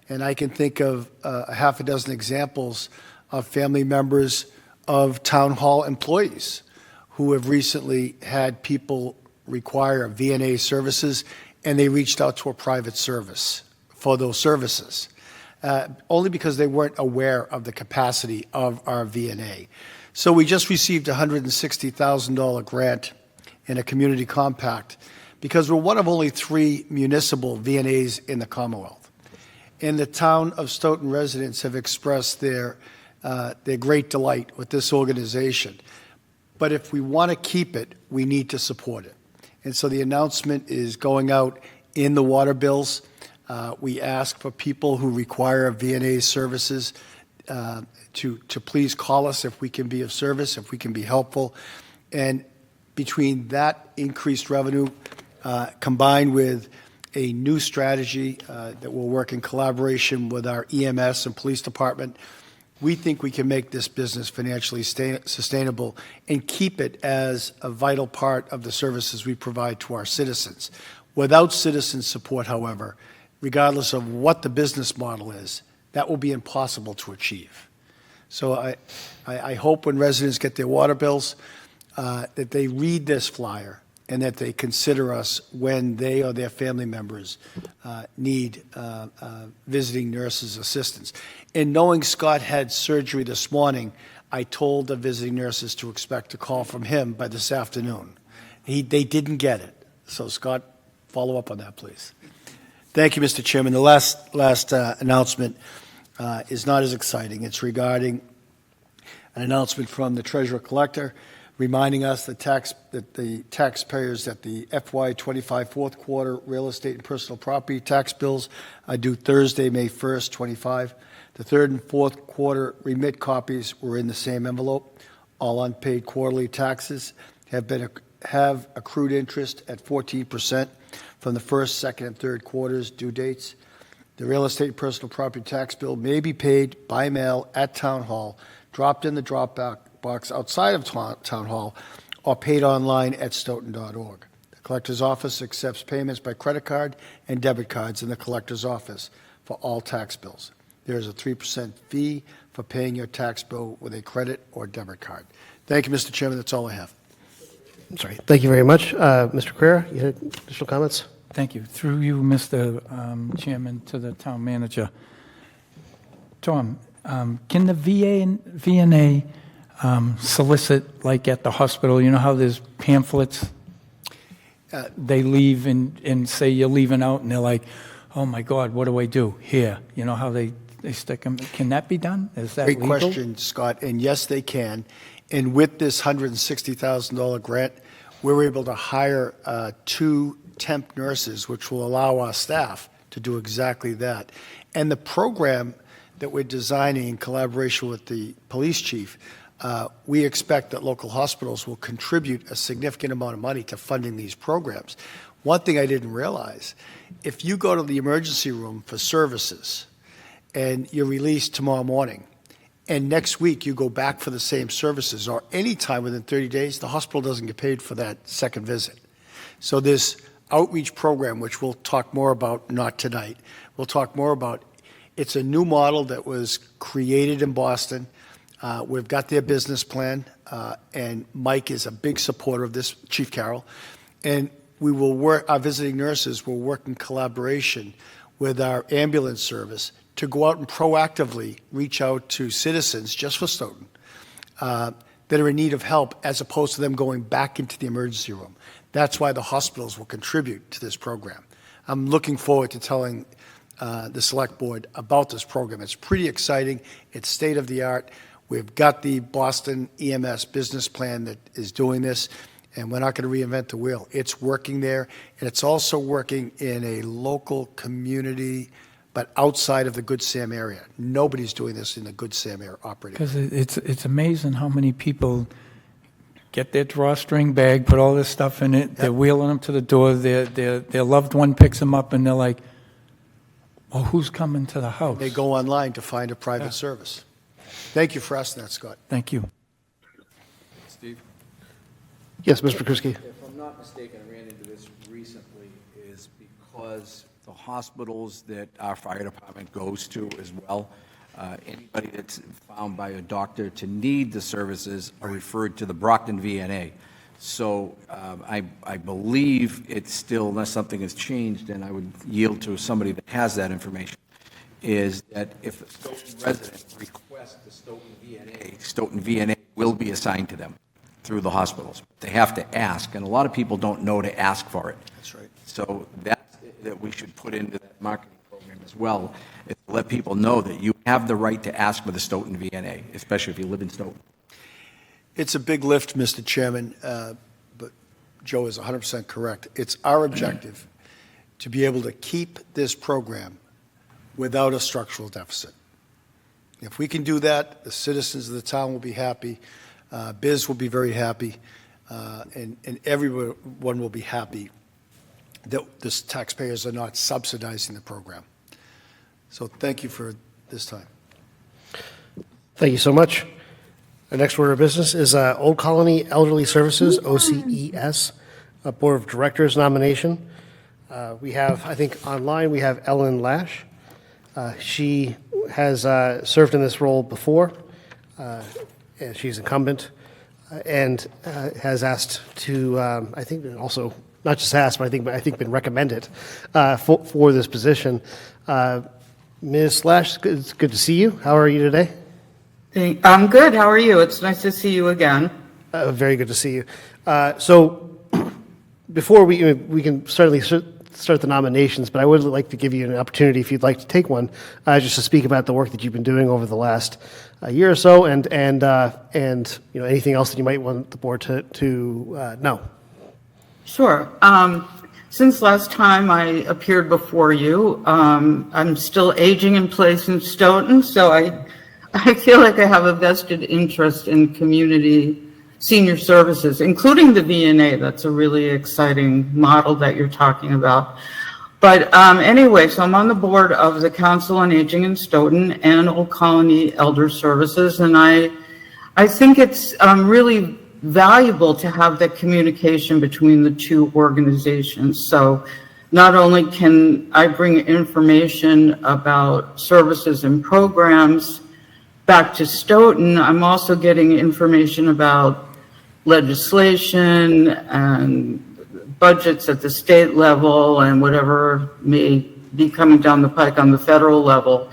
[SPEAKER 8] And I can think of a half a dozen examples of family members of town hall employees who have recently had people require VNA services, and they reached out to a private service for those services, only because they weren't aware of the capacity of our VNA. So we just received a $160,000 grant in a community compact because we're one of only 3 municipal VNAs in the Commonwealth. And the town of Stoughton residents have expressed their great delight with this organization. But if we want to keep it, we need to support it. And so the announcement is going out in the water bills. We ask for people who require VNA services to please call us if we can be of service, if we can be helpful. And between that increased revenue combined with a new strategy that will work in collaboration with our EMS and police department, we think we can make this business financially sustainable and keep it as a vital part of the services we provide to our citizens. Without citizen support, however, regardless of what the business model is, that will be impossible to achieve. So I hope when residents get their water bills that they read this flyer and that they consider us when they or their family members need visiting nurses' assistance. And knowing Scott had surgery this morning, I told the visiting nurses to expect a call from him by this afternoon. They didn't get it. So, Scott, follow up on that, please. Thank you, Mr. Chairman. The last announcement is not as exciting. It's regarding an announcement from the Treasurer Collector reminding us that the taxpayers that the FY25 fourth quarter real estate and personal property tax bills are due Thursday, May 1st, 25. The third and fourth quarter remit copies were in the same envelope. All unpaid quarterly taxes have accrued interest at 14% from the first, second, and third quarters due dates. The real estate and personal property tax bill may be paid by mail at Town Hall, dropped in the drop box outside of Town Hall, or paid online at stoughton.org. The Collector's Office accepts payments by credit card and debit cards in the Collector's Office for all tax bills. There is a 3% fee for paying your tax bill with a credit or debit card. Thank you, Mr. Chairman. That's all I have.
[SPEAKER 1] I'm sorry. Thank you very much. Mr. Carrera, you had additional comments?
[SPEAKER 9] Thank you. Through you, Mr. Chairman, to the town manager. Tom, can the VNA solicit, like at the hospital, you know how there's pamphlets? They leave and say you're leaving out, and they're like, oh my God, what do I do here? You know how they stick them? Can that be done? Is that
[SPEAKER 8] Great
[SPEAKER 9] legal?
[SPEAKER 8] question, Scott, and yes, they can. And with this $160,000 grant, we're able to hire 2 temp nurses, which will allow our staff to do exactly that. And the program that we're designing in collaboration with the police chief, we expect that local hospitals will contribute a significant amount of money to funding these programs. One thing I didn't realize, if you go to the emergency room for services and you're released tomorrow morning, and next week you go back for the same services, or any time within 30 days, the hospital doesn't get paid for that second visit. So this outreach program, which we'll talk more about, not tonight, we'll talk more about, it's a new model that was created in Boston. We've got their business plan, and Mike is a big supporter of this, Chief Carroll. And we will work, our visiting nurses will work in collaboration with our ambulance service to go out and proactively reach out to citizens, just for Stoughton, that are in need of help, as opposed to them going back into the emergency room. That's why the hospitals will contribute to this program. I'm looking forward to telling the Select Board about this program. It's pretty exciting. It's state-of-the-art. We've got the Boston EMS business plan that is doing this, and we're not going to reinvent the wheel. It's working there, and it's also working in a local community, but outside of the Good Sam area. Nobody's doing this in the Good Sam area operating.
[SPEAKER 9] Because it's amazing how many people get their drawstring bag, put all this stuff in it, they're wheeling them to the door, their loved one picks them up, and they're like, well, who's coming to the house?
[SPEAKER 8] They go online to find a private service. Thank you for asking that, Scott.
[SPEAKER 9] Thank you.
[SPEAKER 5] Steve?
[SPEAKER 1] Yes, Mr. Krusky.
[SPEAKER 5] If I'm not mistaken, I ran into this recently, is because the hospitals that our fire department goes to as well, anybody that's found by a doctor to need the services are referred to the Brockton VNA. So I believe it's still, unless something has changed, and I would yield to somebody that has that information, is that if a Stoughton resident requests the Stoughton VNA will be assigned to them through the hospitals. They have to ask, and a lot of people don't know to ask for it.
[SPEAKER 8] That's right.
[SPEAKER 5] So that we should put into that marketing program as well, is to let people know that you have the right to ask for the Stoughton VNA, especially if you live in Stoughton.
[SPEAKER 8] It's a big lift, Mr. Chairman, but Joe is 100% correct. It's our objective to be able to keep this program without a structural deficit. If we can do that, the citizens of the town will be happy, Biz will be very happy, and everyone will be happy that the taxpayers are not subsidizing the program. So thank you for this time.
[SPEAKER 1] Thank you so much. Our next order of business is Old Colony Elderly Services, OCES, Board of Directors nomination. We have, I think online, we have Ellen Lash. She has served in this role before, and she's incumbent, and has asked to, I think also, not just asked, but I think been recommended for this position. Ms. Lash, it's good to see you. How are you today?
[SPEAKER 12] I'm good. How are you? It's nice to see you again.
[SPEAKER 1] Very good to see you. So before we can certainly start the nominations, but I would like to give you an opportunity, if you'd like to take one, just to speak about the work that you've been doing over the last year or so, and you know, anything else that you might want the board to know.
[SPEAKER 12] Sure. Since last time I appeared before you, I'm still aging in place in Stoughton, so I feel like I have a vested interest in community senior services, including the VNA. That's a really exciting model that you're talking about. But anyway, so I'm on the board of the Council on Aging in Stoughton and Old Colony Elder Services, and I think it's really valuable to have that communication between the two organizations. So not only can I bring information about services and programs back to Stoughton, I'm also getting information about legislation and budgets at the state level and whatever may be coming down the pike on the federal level.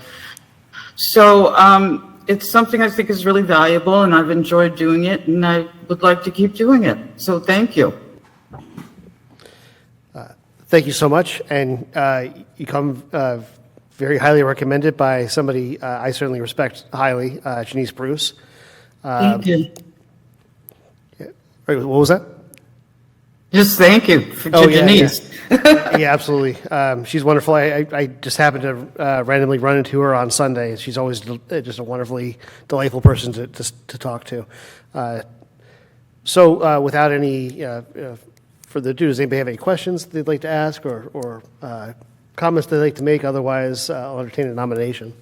[SPEAKER 12] So it's something I think is really valuable, and I've enjoyed doing it, and I would like to keep doing it. So thank you.
[SPEAKER 1] Thank you so much, and you come very highly recommended by somebody I certainly respect highly, Janice Bruce.
[SPEAKER 12] Thank you.
[SPEAKER 1] What was that?
[SPEAKER 12] Just thank you for Janice.
[SPEAKER 1] Yeah. Yeah, absolutely. She's wonderful. I just happened to randomly run into her on Sunday, and she's always just a wonderfully delightful person to talk to. So without any further ado, does anybody have any questions they'd like to ask or comments they'd like to make? Otherwise, I'll entertain a nomination.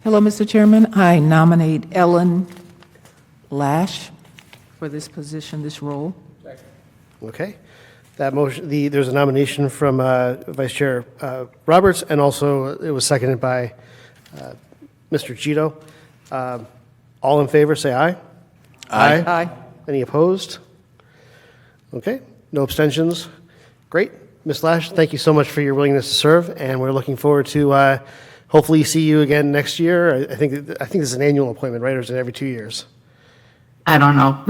[SPEAKER 3] Hello, Mr. Chairman. I nominate Ellen Lash for this position, this role.
[SPEAKER 1] Okay. That motion, there's a nomination from Vice Chair Roberts, and also it was seconded by Mr. Gito. All in favor, say aye.
[SPEAKER 5] Aye.
[SPEAKER 3] Aye.
[SPEAKER 1] Any opposed? Okay. No abstentions. Great. Ms. Lash, thank you so much for your willingness to serve, and we're looking forward to hopefully see you again next year. I think this is an annual appointment, right, or is it every 2 years?
[SPEAKER 12] I don't know.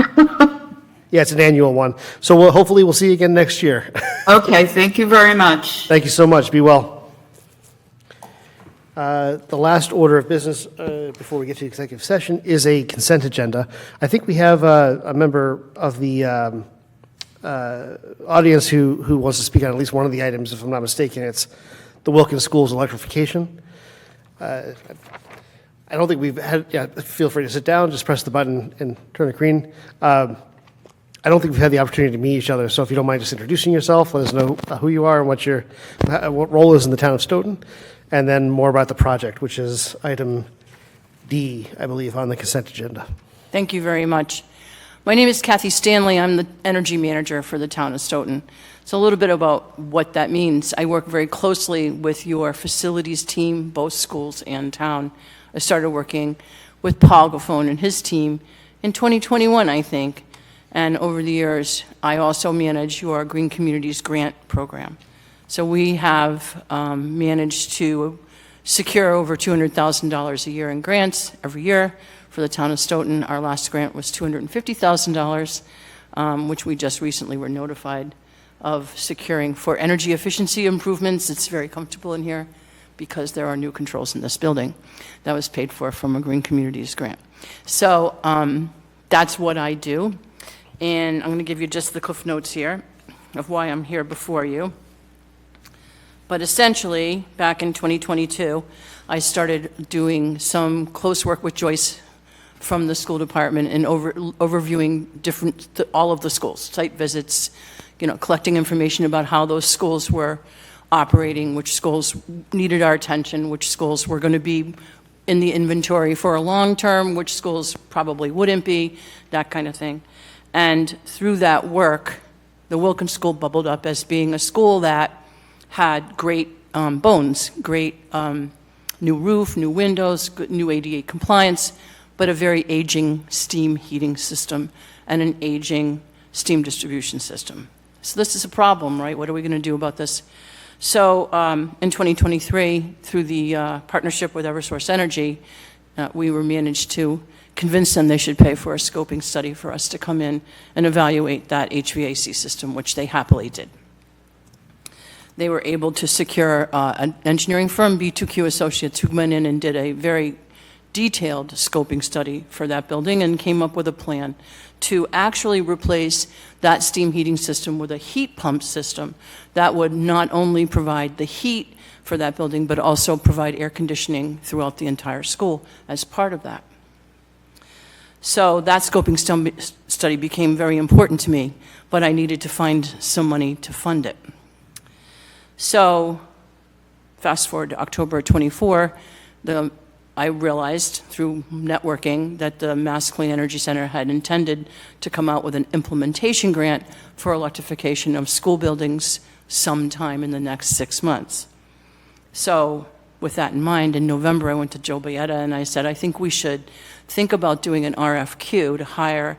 [SPEAKER 1] Yeah, it's an annual one. So hopefully we'll see you again next year.
[SPEAKER 12] Okay, thank you very much.
[SPEAKER 1] Thank you so much. Be well. The last order of business before we get to the executive session is a consent agenda. I think we have a member of the audience who wants to speak on at least one of the items, if I'm not mistaken. It's the Wilkins Schools electrification. I don't think we've had, yeah, feel free to sit down, just press the button and turn it green. I don't think we've had the opportunity to meet each other, so if you don't mind just introducing yourself, let us know who you are and what role is in the town of Stoughton, and then more about the project, which is item D, I believe, on the consent agenda.
[SPEAKER 13] Thank you very much. My name is Kathy Stanley. I'm the energy manager for the town of Stoughton. So a little bit about what that means. I work very closely with your facilities team, both schools and town. I started working with Paul Gaffone and his team in 2021, I think. And over the years, I also manage your Green Communities Grant program. So we have managed to secure over $200,000 a year in grants every year for the town of Stoughton. Our last grant was $250,000, which we just recently were notified of securing for energy efficiency improvements. It's very comfortable in here because there are new controls in this building. That was paid for from a Green Communities grant. So that's what I do. And I'm going to give you just the cliff notes here of why I'm here before you. But essentially, back in 2022, I started doing some close work with Joyce from the school department and overviewing all of the schools, site visits, collecting information about how those schools were operating, which schools needed our attention, which schools were going to be in the inventory for a long term, which schools probably wouldn't be, that kind of thing. And through that work, the Wilkins School bubbled up as being a school that had great bones, great new roof, new windows, good, new ADA compliance, but a very aging steam heating system and an aging steam distribution system. So this is a problem, right? What are we going to do about this? So in 2023, through the partnership with Eversource Energy, we were managed to convince them they should pay for a scoping study for us to come in and evaluate that HVAC system, which they happily did. They were able to secure an engineering firm, B2Q Associates, who went in and did a very detailed scoping study for that building and came up with a plan to actually replace that steam heating system with a heat pump system that would not only provide the heat for that building, but also provide air conditioning throughout the entire school as part of that. So that scoping study became very important to me, but I needed to find some money to fund it. So fast forward to October 24, I realized through networking that the Mass Clean Energy Center had intended to come out with an implementation grant for electrification of school buildings sometime in the next 6 months. So with that in mind, in November, I went to Joe Bayetta and I said, I think we should think about doing an RFQ to hire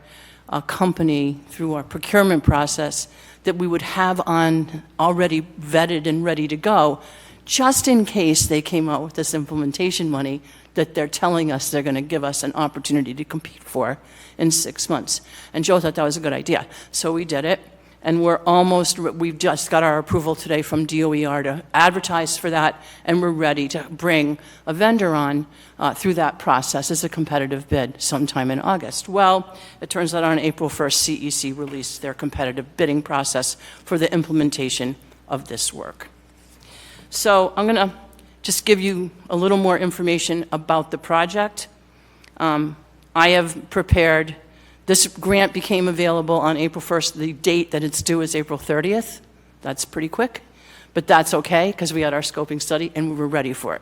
[SPEAKER 13] a company through our procurement process that we would have on already vetted and ready to go, just in case they came out with this implementation money that they're telling us they're going to give us an opportunity to compete for in 6 months. And Joe thought that was a good idea. So we did it. And we've just got our approval today from DOER to advertise for that, and we're ready to bring a vendor on through that process as a competitive bid sometime in August. Well, it turns out on April 1st, CEC released their competitive bidding process for the implementation of this work. So I'm going to just give you a little more information about the project. I have prepared. This grant became available on April 1st. The date that it's due is April 30th. That's pretty quick, but that's okay because we had our scoping study and we were ready for it.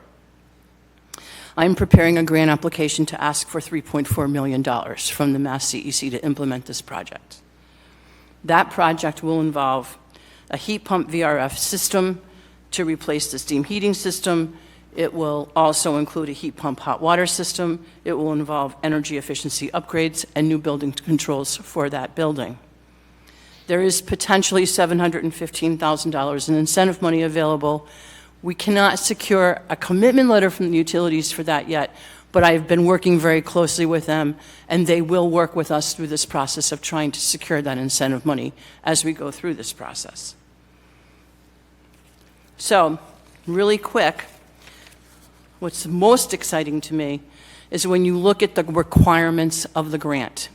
[SPEAKER 13] I'm preparing a grant application to ask for $3.4 million from the Mass CEC to implement this project. That project will involve a heat pump VRF system to replace the steam heating system. It will also include a heat pump hot water system. It will involve energy efficiency upgrades and new building controls for that building. There is potentially $715,000 in incentive money available. We cannot secure a commitment letter from the utilities for that yet, but I've been working very closely with them, and they will work with us through this process of trying to secure that incentive money as we go through this process. So, really quick, what's most exciting to me is when you look at the requirements of the grant.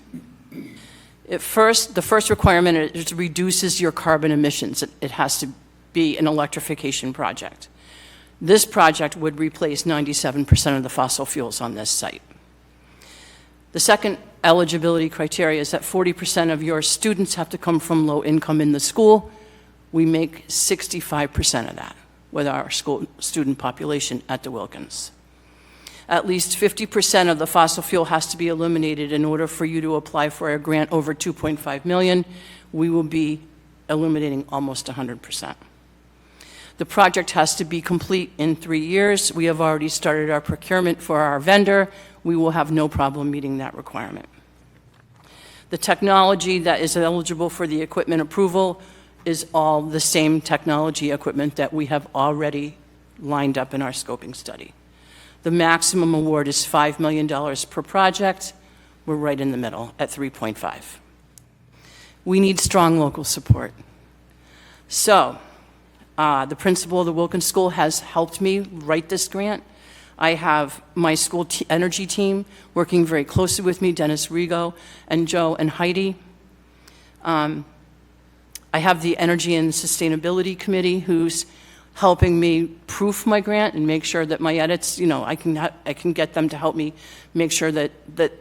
[SPEAKER 13] The first requirement is it reduces your carbon emissions. It has to be an electrification project. This project would replace 97% of the fossil fuels on this site. The second eligibility criteria is that 40% of your students have to come from low income in the school. We make 65% of that with our school student population at the Wilkins. At least 50% of the fossil fuel has to be eliminated in order for you to apply for a grant over $2.5 million. We will be eliminating almost 100%. The project has to be complete in 3 years. We have already started our procurement for our vendor. We will have no problem meeting that requirement. The technology that is eligible for the equipment approval is all the same technology equipment that we have already lined up in our scoping study. The maximum award is $5 million per project. We're right in the middle at 3.5. We need strong local support. So, the principal of the Wilkins School has helped me write this grant. I have my school energy team working very closely with me, Dennis Rigo and Joe and Heidi. I have the Energy and Sustainability Committee who's helping me proof my grant and make sure that my edits, you know, I can get them to help me make sure that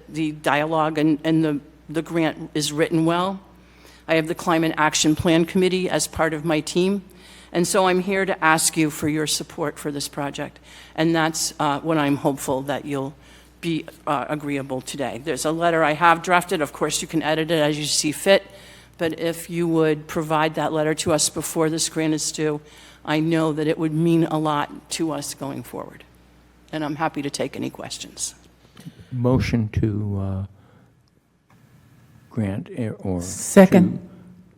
[SPEAKER 13] the dialogue and the grant is written well. I have the Climate Action Plan Committee as part of my team. And so I'm here to ask you for your support for this project. And that's what I'm hopeful that you'll be agreeable today. There's a letter I have drafted. Of course, you can edit it as you see fit. But if you would provide that letter to us before this grant is due, I know that it would mean a lot to us going forward. And I'm happy to take any questions.
[SPEAKER 11] Motion to grant or
[SPEAKER 10] Second.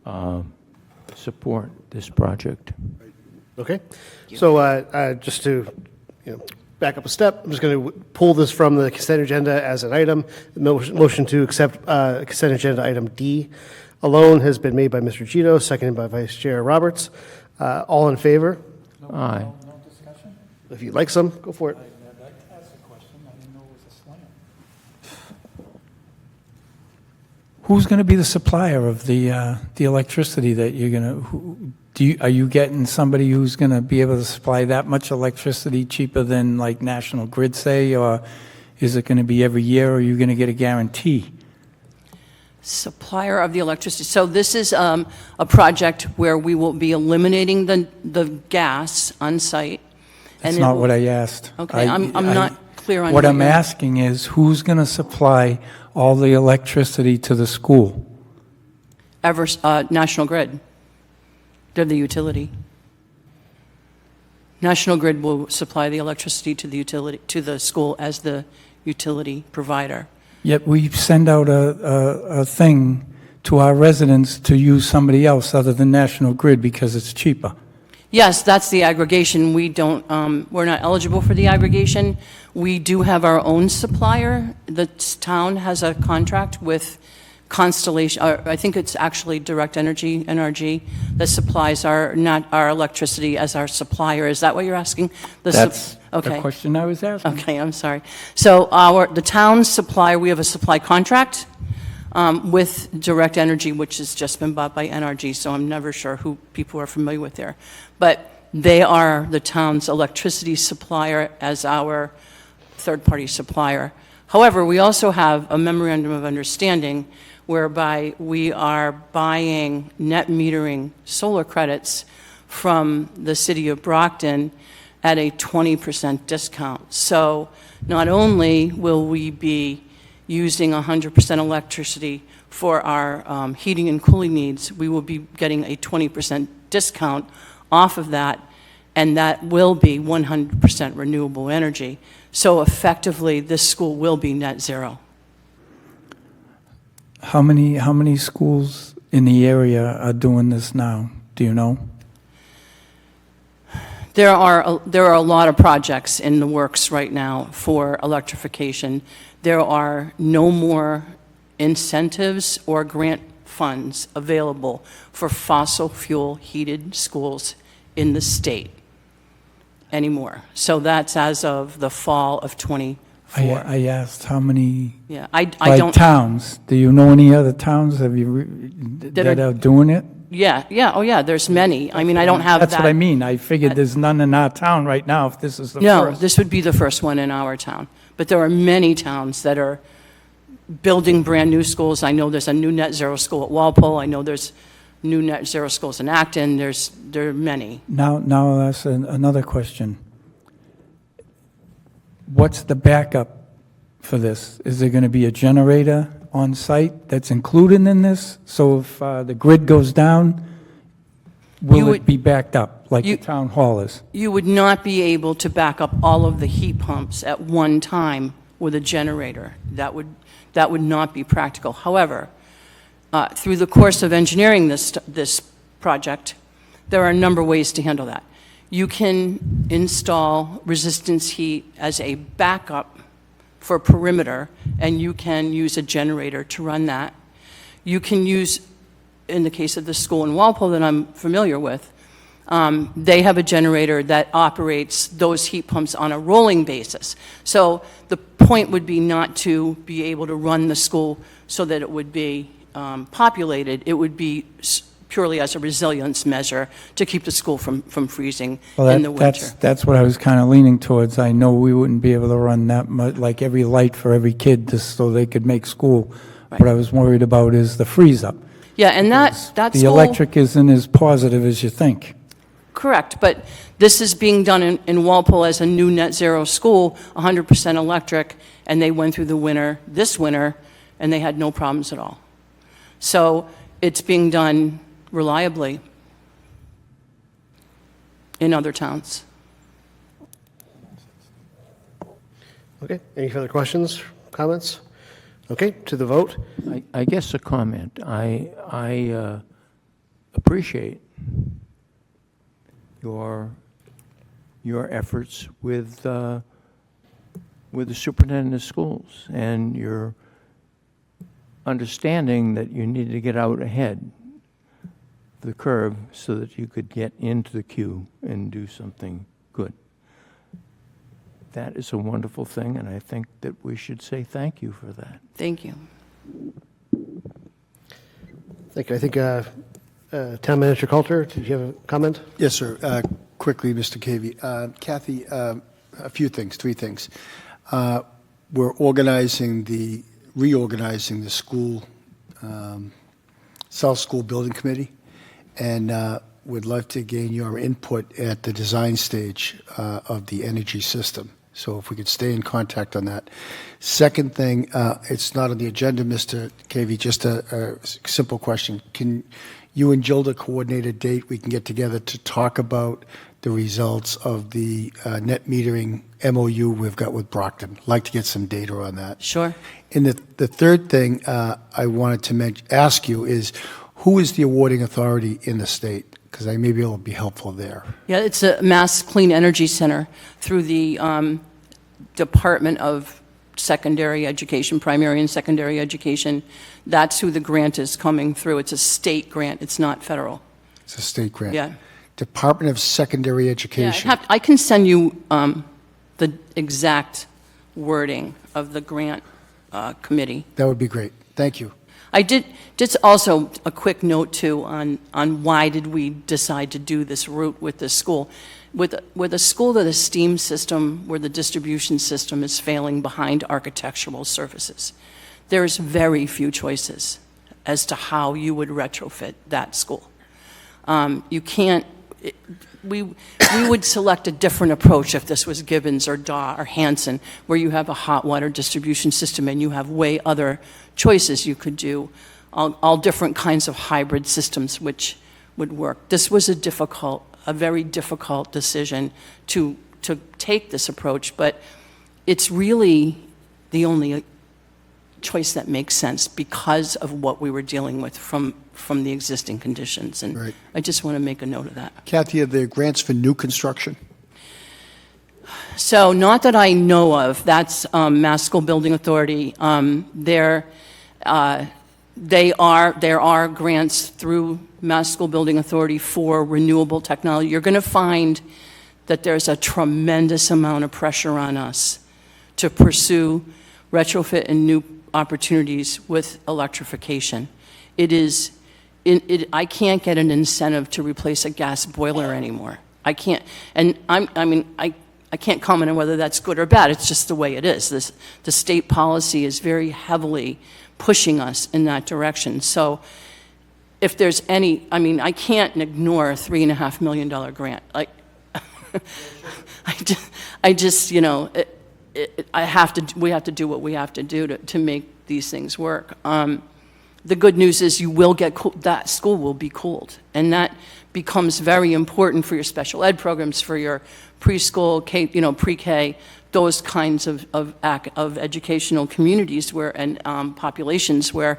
[SPEAKER 11] to support this project.
[SPEAKER 1] Okay. So just to back up a step, I'm just going to pull this from the consent agenda as an item. The motion to accept consent agenda item D alone has been made by Mr. Gito, seconded by Vice Chair Roberts. All in favor?
[SPEAKER 11] Aye.
[SPEAKER 9] No discussion?
[SPEAKER 1] If you'd like some, go for it.
[SPEAKER 9] I'd like to ask a question. I didn't know it was a slam. Who's going to be the supplier of the electricity that you're going to, are you getting somebody who's going to be able to supply that much electricity cheaper than like National Grid, say, or is it going to be every year, or are you going to get a guarantee?
[SPEAKER 13] Supplier of the electricity. So this is a project where we will be eliminating the gas on site.
[SPEAKER 9] That's not what I asked.
[SPEAKER 13] Okay, I'm not clear on
[SPEAKER 9] what I'm
[SPEAKER 13] you're-
[SPEAKER 9] asking is who's going to supply all the electricity to the school?
[SPEAKER 13] National Grid. They're the utility. National Grid will supply the electricity to the utility, to the school as the utility provider.
[SPEAKER 9] Yet we send out a thing to our residents to use somebody else other than National Grid because it's cheaper.
[SPEAKER 13] Yes, that's the aggregation. We don't, we're not eligible for the aggregation. We do have our own supplier. The town has a contract with Constellation, I think it's actually Direct Energy, NRG, that supplies our electricity as our supplier. Is that what you're asking?
[SPEAKER 9] That's
[SPEAKER 13] okay.
[SPEAKER 9] the question I was asking.
[SPEAKER 13] Okay, I'm sorry. So the town's supplier, we have a supply contract with Direct Energy, which has just been bought by NRG, so I'm never sure who people are familiar with there. But they are the town's electricity supplier as our third-party supplier. However, we also have a memorandum of understanding whereby we are buying net metering solar credits from the city of Brockton at a 20% discount. So not only will we be using 100% electricity for our heating and cooling needs, we will be getting a 20% discount off of that, and that will be 100% renewable energy. So effectively, this school will be net zero.
[SPEAKER 9] How many schools in the area are doing this now? Do you know?
[SPEAKER 13] There are a lot of projects in the works right now for electrification. There are no more incentives or grant funds available for fossil fuel heated schools in the state anymore. So that's as of the fall of 24.
[SPEAKER 9] I asked how many
[SPEAKER 13] Yeah, I don't.
[SPEAKER 9] towns. Do you know any other towns that are doing it?
[SPEAKER 13] Oh, yeah, there's many. I mean, I don't have that.
[SPEAKER 9] That's what I mean. I figured there's none in our town right now if this is the
[SPEAKER 13] No,
[SPEAKER 9] first.
[SPEAKER 13] this would be the first one in our town. But there are many towns that are building brand-new schools. I know there's a new net zero school at Walpole. I know there's new net zero schools in Acton. There are many.
[SPEAKER 9] Now that's another question. What's the backup for this? Is there going to be a generator on site that's included in this? So if the grid goes down, will it be backed up like the town hall is?
[SPEAKER 13] You would not be able to back up all of the heat pumps at one time with a generator. That would not be practical. However, through the course of engineering this project, there are a number of ways to handle that. You can install resistance heat as a backup for perimeter, and you can use a generator to run that. You can use, in the case of the school in Walpole that I'm familiar with, they have a generator that operates those heat pumps on a rolling basis. So the point would be not to be able to run the school so that it would be populated. It would be purely as a resilience measure to keep the school from freezing in the winter.
[SPEAKER 9] That's what I was kind of leaning towards. I know we wouldn't be able to run that much, like every light for every kid, just so they could make school.
[SPEAKER 13] Right.
[SPEAKER 9] What I was worried about is the freeze up.
[SPEAKER 13] Yeah, and that's
[SPEAKER 9] The electric isn't as positive as you think.
[SPEAKER 13] Correct, but this is being done in Walpole as a new net zero school, 100% electric, and they went through the winter, this winter, and they had no problems at all. So it's being done reliably in other towns.
[SPEAKER 1] Okay, any further questions, comments? Okay, to the vote.
[SPEAKER 11] I guess a comment. I appreciate your efforts with the superintendent of schools and your understanding that you need to get out ahead of the curve so that you could get into the queue and do something good. That is a wonderful thing, and I think that we should say thank you for that.
[SPEAKER 13] Thank you.
[SPEAKER 1] Thank you. I think Town Manager Coulter, did you have a comment?
[SPEAKER 8] Yes, sir. Quickly, Mr. Cavey. Kathy, a few things, three things. We're reorganizing the school, South School Building Committee, and would love to gain your input at the design stage of the energy system. So if we could stay in contact on that. Second thing, it's not on the agenda, Mr. Cavey, just a simple question. Can you and Gilda coordinate a date we can get together to talk about the results of the net metering MOU we've got with Brockton? I'd like to get some data on that.
[SPEAKER 13] Sure.
[SPEAKER 8] And the third thing I wanted to ask you is, who is the awarding authority in the state? Because I may be able to be helpful there.
[SPEAKER 13] Yeah, it's a Mass Clean Energy Center through the Department of Secondary Education, Primary and Secondary Education. That's who the grant is coming through. It's a state grant. It's not federal.
[SPEAKER 8] It's a state grant.
[SPEAKER 13] Yeah.
[SPEAKER 8] Department of Secondary
[SPEAKER 13] Yeah,
[SPEAKER 8] Education.
[SPEAKER 13] I can send you the exact wording of the grant committee.
[SPEAKER 8] That would be great. Thank you.
[SPEAKER 13] I did, just also a quick note too on why did we decide to do this route with this school. With a school that a STEAM system, where the distribution system is failing behind architectural services, there's very few choices as to how you would retrofit that school. You can't, we would select a different approach if this was Gibbons or Daw or Hanson, where you have a hot water distribution system and you have way other choices you could do, all different kinds of hybrid systems which would work. This was a very difficult decision to take this approach, but it's really the only choice that makes sense because of what we were dealing with from the existing conditions. And
[SPEAKER 8] Right.
[SPEAKER 13] I just want to make a note of that.
[SPEAKER 8] Kathy, are there grants for new construction?
[SPEAKER 13] So not that I know of. That's Mass School Building Authority. There are grants through Mass School Building Authority for renewable technology. You're going to find that there's a tremendous amount of pressure on us to pursue retrofit and new opportunities with electrification. It is I can't get an incentive to replace a gas boiler anymore. I can't, and I can't comment on whether that's good or bad. It's just the way it is. The state policy is very heavily pushing us in that direction. So if there's any, I can't ignore a $3.5 million grant. Like, I just, we have to do what we have to do to make these things work. The good news is you will get, that school will be cooled, and that becomes very important for your special ed programs, for your preschool, pre-K, those kinds of educational communities and populations where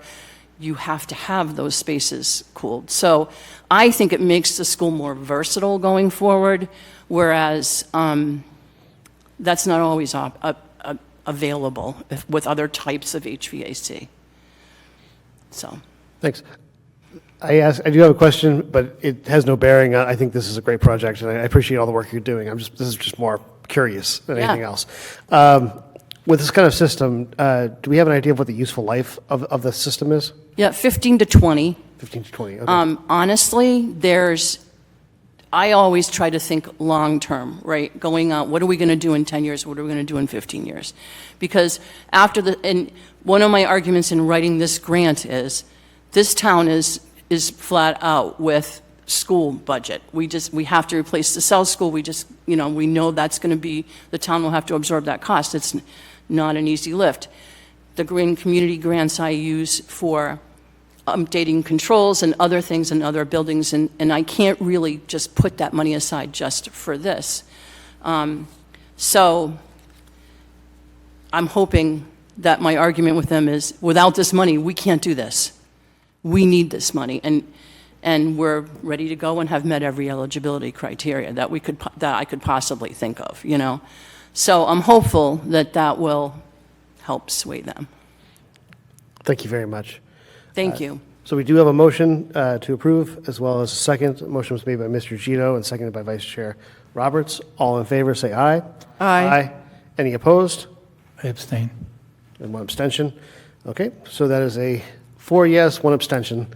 [SPEAKER 13] you have to have those spaces cooled. So I think it makes the school more versatile going forward, whereas that's not always available with other types of HVAC. So.
[SPEAKER 1] Thanks. I do have a question, but it has no bearing on, I think this is a great project, and I appreciate all the work you're doing. This is just more curious than anything else. With this kind of system, do we have an idea of what the useful life of the system is?
[SPEAKER 13] Yeah, 15 to 20.
[SPEAKER 1] 15 to 20, okay.
[SPEAKER 13] Honestly, I always try to think long-term, right? Going out, what are we going to do in 10 years? What are we going to do in 15 years? Because and one of my arguments in writing this grant is, this town is flat out with school budget. We have to replace the South School. We know that's going to be, the town will have to absorb that cost. It's not an easy lift. The green community grants I use for updating controls and other things in other buildings, and I can't really just put that money aside just for this. So I'm hoping that my argument with them is, without this money, we can't do this. We need this money, and we're ready to go and have met every eligibility criteria that I could possibly think of, So I'm hopeful that will help sway them.
[SPEAKER 1] Thank you very much.
[SPEAKER 13] Thank you.
[SPEAKER 1] So we do have a motion to approve, as well as a second. The motion was made by Mr. Gito and seconded by Vice Chair Roberts. All in favor, say aye.
[SPEAKER 3] Aye.
[SPEAKER 1] Any opposed?
[SPEAKER 9] I abstain.
[SPEAKER 1] And one abstention. Okay, so that is a 4 yes, 1 abstention.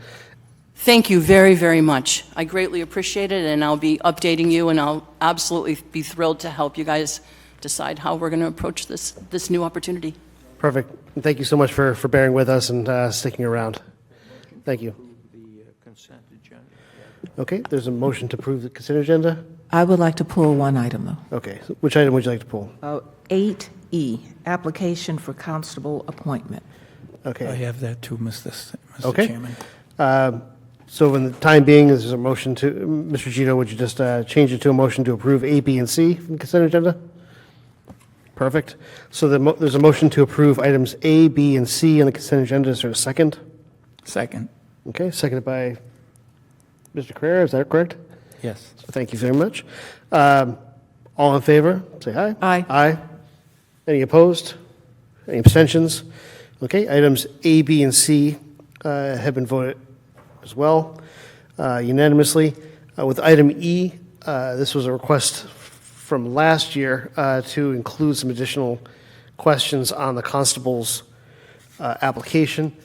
[SPEAKER 13] Thank you very, very much. I greatly appreciate it, and I'll be updating you, and I'll absolutely be thrilled to help you guys decide how we're going to approach this new opportunity.
[SPEAKER 1] Perfect. And thank you so much for bearing with us and sticking around. Thank you. Okay, there's a motion to approve the consent agenda.
[SPEAKER 3] I would like to pull one item, though.
[SPEAKER 1] Okay, so which item would you like to pull?
[SPEAKER 3] 8E, application for constable appointment.
[SPEAKER 1] Okay.
[SPEAKER 9] I have that too, Mr.
[SPEAKER 1] Okay.
[SPEAKER 9] Chairman.
[SPEAKER 1] So in the time being, there's a motion to, Mr. Gito, would you just change it to a motion to approve A, B, and C from the consent agenda? Perfect. So there's a motion to approve items A, B, and C on the consent agenda. Is there a second?
[SPEAKER 9] Second.
[SPEAKER 1] Okay, seconded by Mr. Carrera. Is that correct?
[SPEAKER 9] Yes.
[SPEAKER 1] Thank you very much. All in favor, say aye.
[SPEAKER 3] Aye.
[SPEAKER 1] Aye. Any opposed? Any abstentions? Okay, items A, B, and C have been voted as well unanimously. With item E, this was a request from last year to include some additional questions on the constable's application.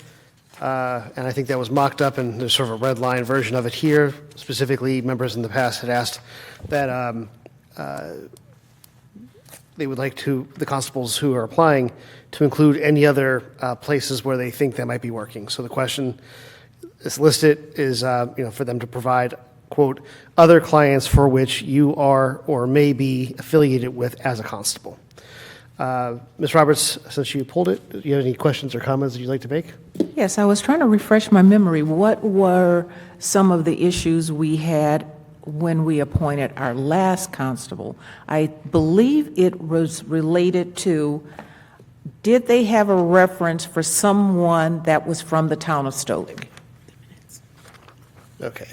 [SPEAKER 1] And I think that was mocked up, and there's sort of a red line version of it here. Specifically, members in the past had asked that they would like the constables who are applying to include any other places where they think they might be working. So the question is listed is, for them to provide, quote, other clients for which you are or may be affiliated with as a constable. Ms. Roberts, since you pulled it, do you have any questions or comments that you'd like to make?
[SPEAKER 3] Yes, I was trying to refresh my memory. What were some of the issues we had when we appointed our last constable? I believe it was related to, did they have a reference for someone that was from the town of Stoughton?
[SPEAKER 1] Okay.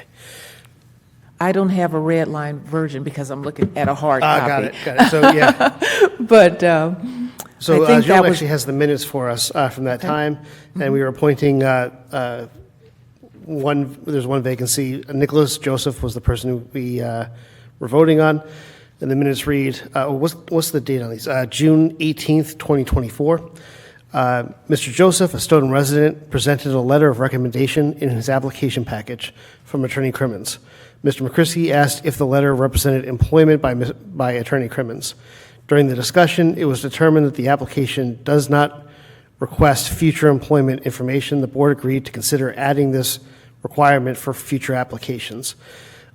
[SPEAKER 3] I don't have a red line version because I'm looking at a hard copy.
[SPEAKER 1] Got it. So, yeah.
[SPEAKER 3] But
[SPEAKER 1] So
[SPEAKER 3] I think
[SPEAKER 1] Jill
[SPEAKER 3] that was,
[SPEAKER 1] actually has the minutes for us from that time, and we were appointing there's one vacancy. Nicholas Joseph was the person who we were voting on, and the minutes read, what's the date on these? June 18th, 2024. Mr. Joseph, a Stoughton resident, presented a letter of recommendation in his application package from Attorney Crimmins. Mr. McCrisky asked if the letter represented employment by Attorney Crimmins. During the discussion, it was determined that the application does not request future employment information. The board agreed to consider adding this requirement for future applications.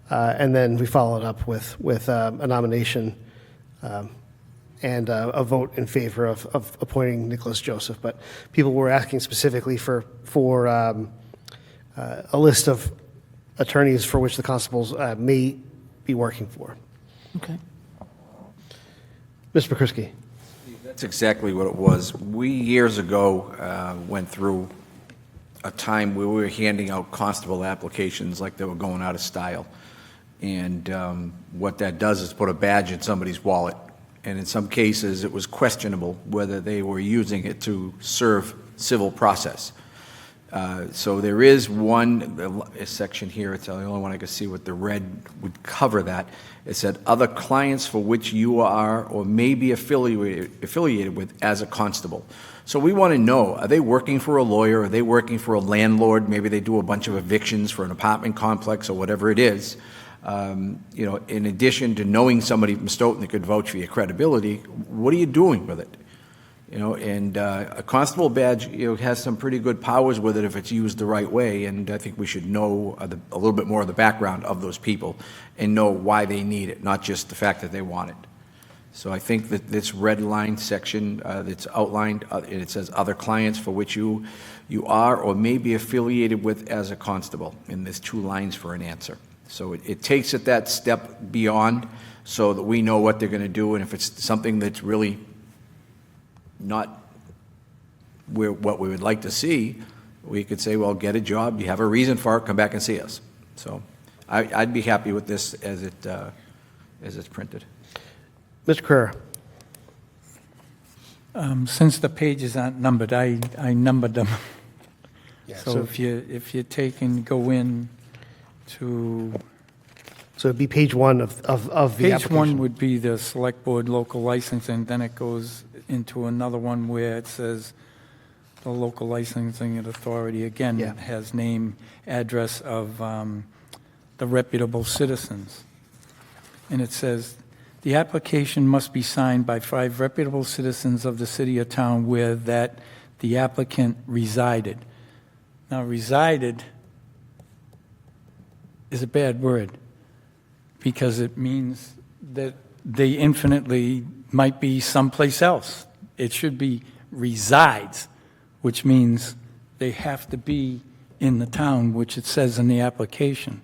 [SPEAKER 1] And then we followed up with a nomination and a vote in favor of appointing Nicholas Joseph. But people were asking specifically for a list of attorneys for which the constables may be working for.
[SPEAKER 13] Okay.
[SPEAKER 1] Mr. McCrisky.
[SPEAKER 5] That's exactly what it was. We, years ago, went through a time where we were handing out constable applications like they were going out of style. And what that does is put a badge in somebody's wallet. And in some cases, it was questionable whether they were using it to serve civil process. So there is a section here, it's the only one I could see what the red would cover that. It said, other clients for which you are or may be affiliated with as a constable. So we want to know, are they working for a lawyer? Are they working for a landlord? Maybe they do a bunch of evictions for an apartment complex or whatever it is. In addition to knowing somebody from Stoughton that could vouch for your credibility, what are you doing with it? And a constable badge, has some pretty good powers with it if it's used the right way, and I think we should know a little bit more of the background of those people and know why they need it, not just the fact that they want it. So I think that this red line section that's outlined, and it says other clients for which you are or may be affiliated with as a constable, and there's 2 lines for an answer. So it takes it that step beyond so that we know what they're going to do, and if it's something that's really not what we would like to see, we could say, well, get a job, you have a reason for it, come back and see us. So I'd be happy with this as it's printed.
[SPEAKER 1] Mr. Carrera.
[SPEAKER 9] Since the pages aren't numbered, I numbered them.
[SPEAKER 1] Yeah,
[SPEAKER 9] So if you take and go in to...
[SPEAKER 1] So it'd be page 1 of the application.
[SPEAKER 9] Page 1 would be the select board local licensing, then it goes into another one where it says the local licensing authority, again,
[SPEAKER 1] Yeah.
[SPEAKER 9] it has name, address of the reputable citizens. And it says, the application must be signed by 5 reputable citizens of the city or town where that the applicant resided. Now, resided is a bad word, because it means that they infinitely might be someplace else. It should be resides, which means they have to be in the town, which it says in the application.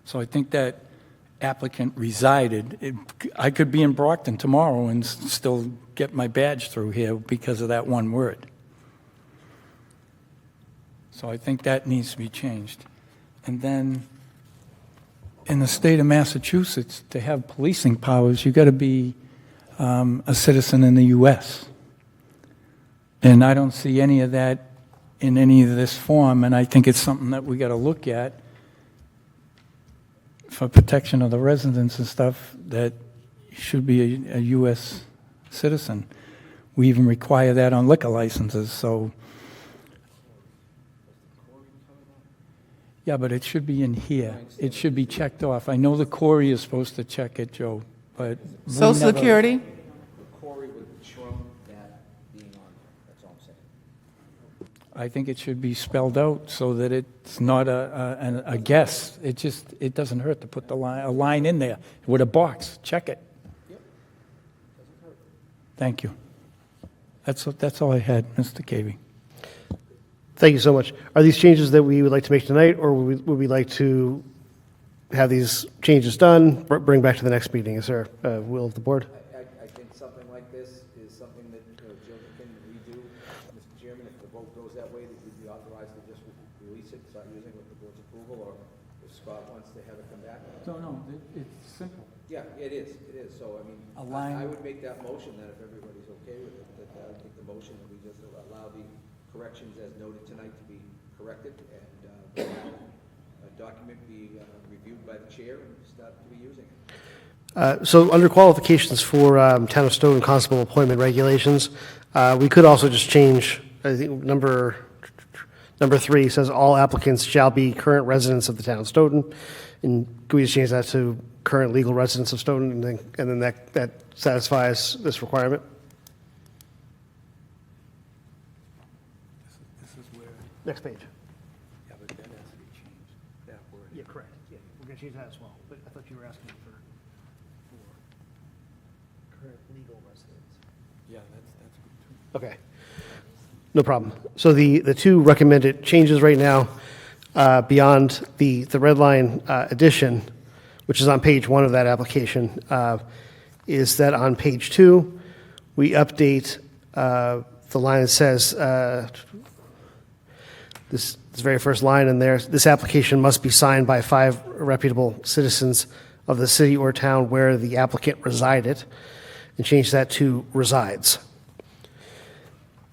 [SPEAKER 9] So I think that applicant resided. I could be in Brockton tomorrow and still get my badge through here because of that one word. So I think that needs to be changed. And then in the state of Massachusetts, to have policing powers, you've got to be a citizen in the U.S. And I don't see any of that in any of this form, and I think it's something that we got to look at for protection of the residents and stuff, that should be a U.S. citizen. We even require that on liquor licenses, so... Yeah, but it should be in here. It should be checked off. I know the Corey is supposed to check it, Joe, but... we
[SPEAKER 13] Social
[SPEAKER 9] never-
[SPEAKER 13] Security?
[SPEAKER 5] The Corey would trump that being on there, that's all I'm saying.
[SPEAKER 9] I think it should be spelled out so that it's not a guess. It doesn't hurt to put a line in there with a box. Check it. Thank you. That's all I had, Mr. Cavey.
[SPEAKER 1] Thank you so much. Are these changes that we would like to make tonight, or would we like to have these changes done, bring back to the next meeting? Is there a will of the board?
[SPEAKER 5] I think something like this is something that Jill can redo. Mr. Chairman, if the vote goes that way, that we'd be authorized to just release it, start using it with the board's approval, or if Scott wants to have it come back.
[SPEAKER 9] No, it's simple.
[SPEAKER 5] Yeah, it is. So, I mean,
[SPEAKER 9] A line-
[SPEAKER 5] I would make that motion then if everybody's okay with it, that I would make the motion that we just allow the corrections as noted tonight to be corrected, and a document be reviewed by the chair and start to be using it.
[SPEAKER 1] So under qualifications for Town of Stoughton Constable Appointment Regulations, We could also just change, I think, number 3 says all applicants shall be current residents of the town of Stoughton. And could we just change that to current legal residents of Stoughton, and then that satisfies this requirement?
[SPEAKER 9] This is where,
[SPEAKER 1] Next page.
[SPEAKER 9] yeah, but that has to be changed, that word.
[SPEAKER 1] Yeah, correct. Yeah, we're going to change that as well, but I thought you were asking for current legal residents.
[SPEAKER 9] Yeah, that's good too.
[SPEAKER 1] Okay, no problem. So the two recommended changes right now, beyond the red line addition, which is on page 1 of that application, is that on page 2, we update the line that says, this very first line in there, this application must be signed by 5 reputable citizens of the city or town where the applicant resided, and change that to resides.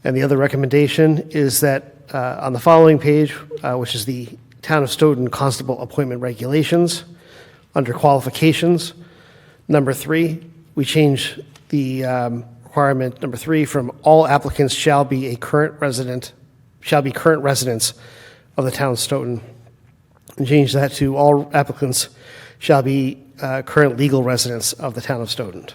[SPEAKER 1] And the other recommendation is that on the following page, which is the Town of Stoughton Constable Appointment Regulations, under qualifications, number 3, we change the requirement number 3 from all applicants shall be current residents of the Town of Stoughton, and change that to all applicants shall be current legal residents of the Town of Stoughton.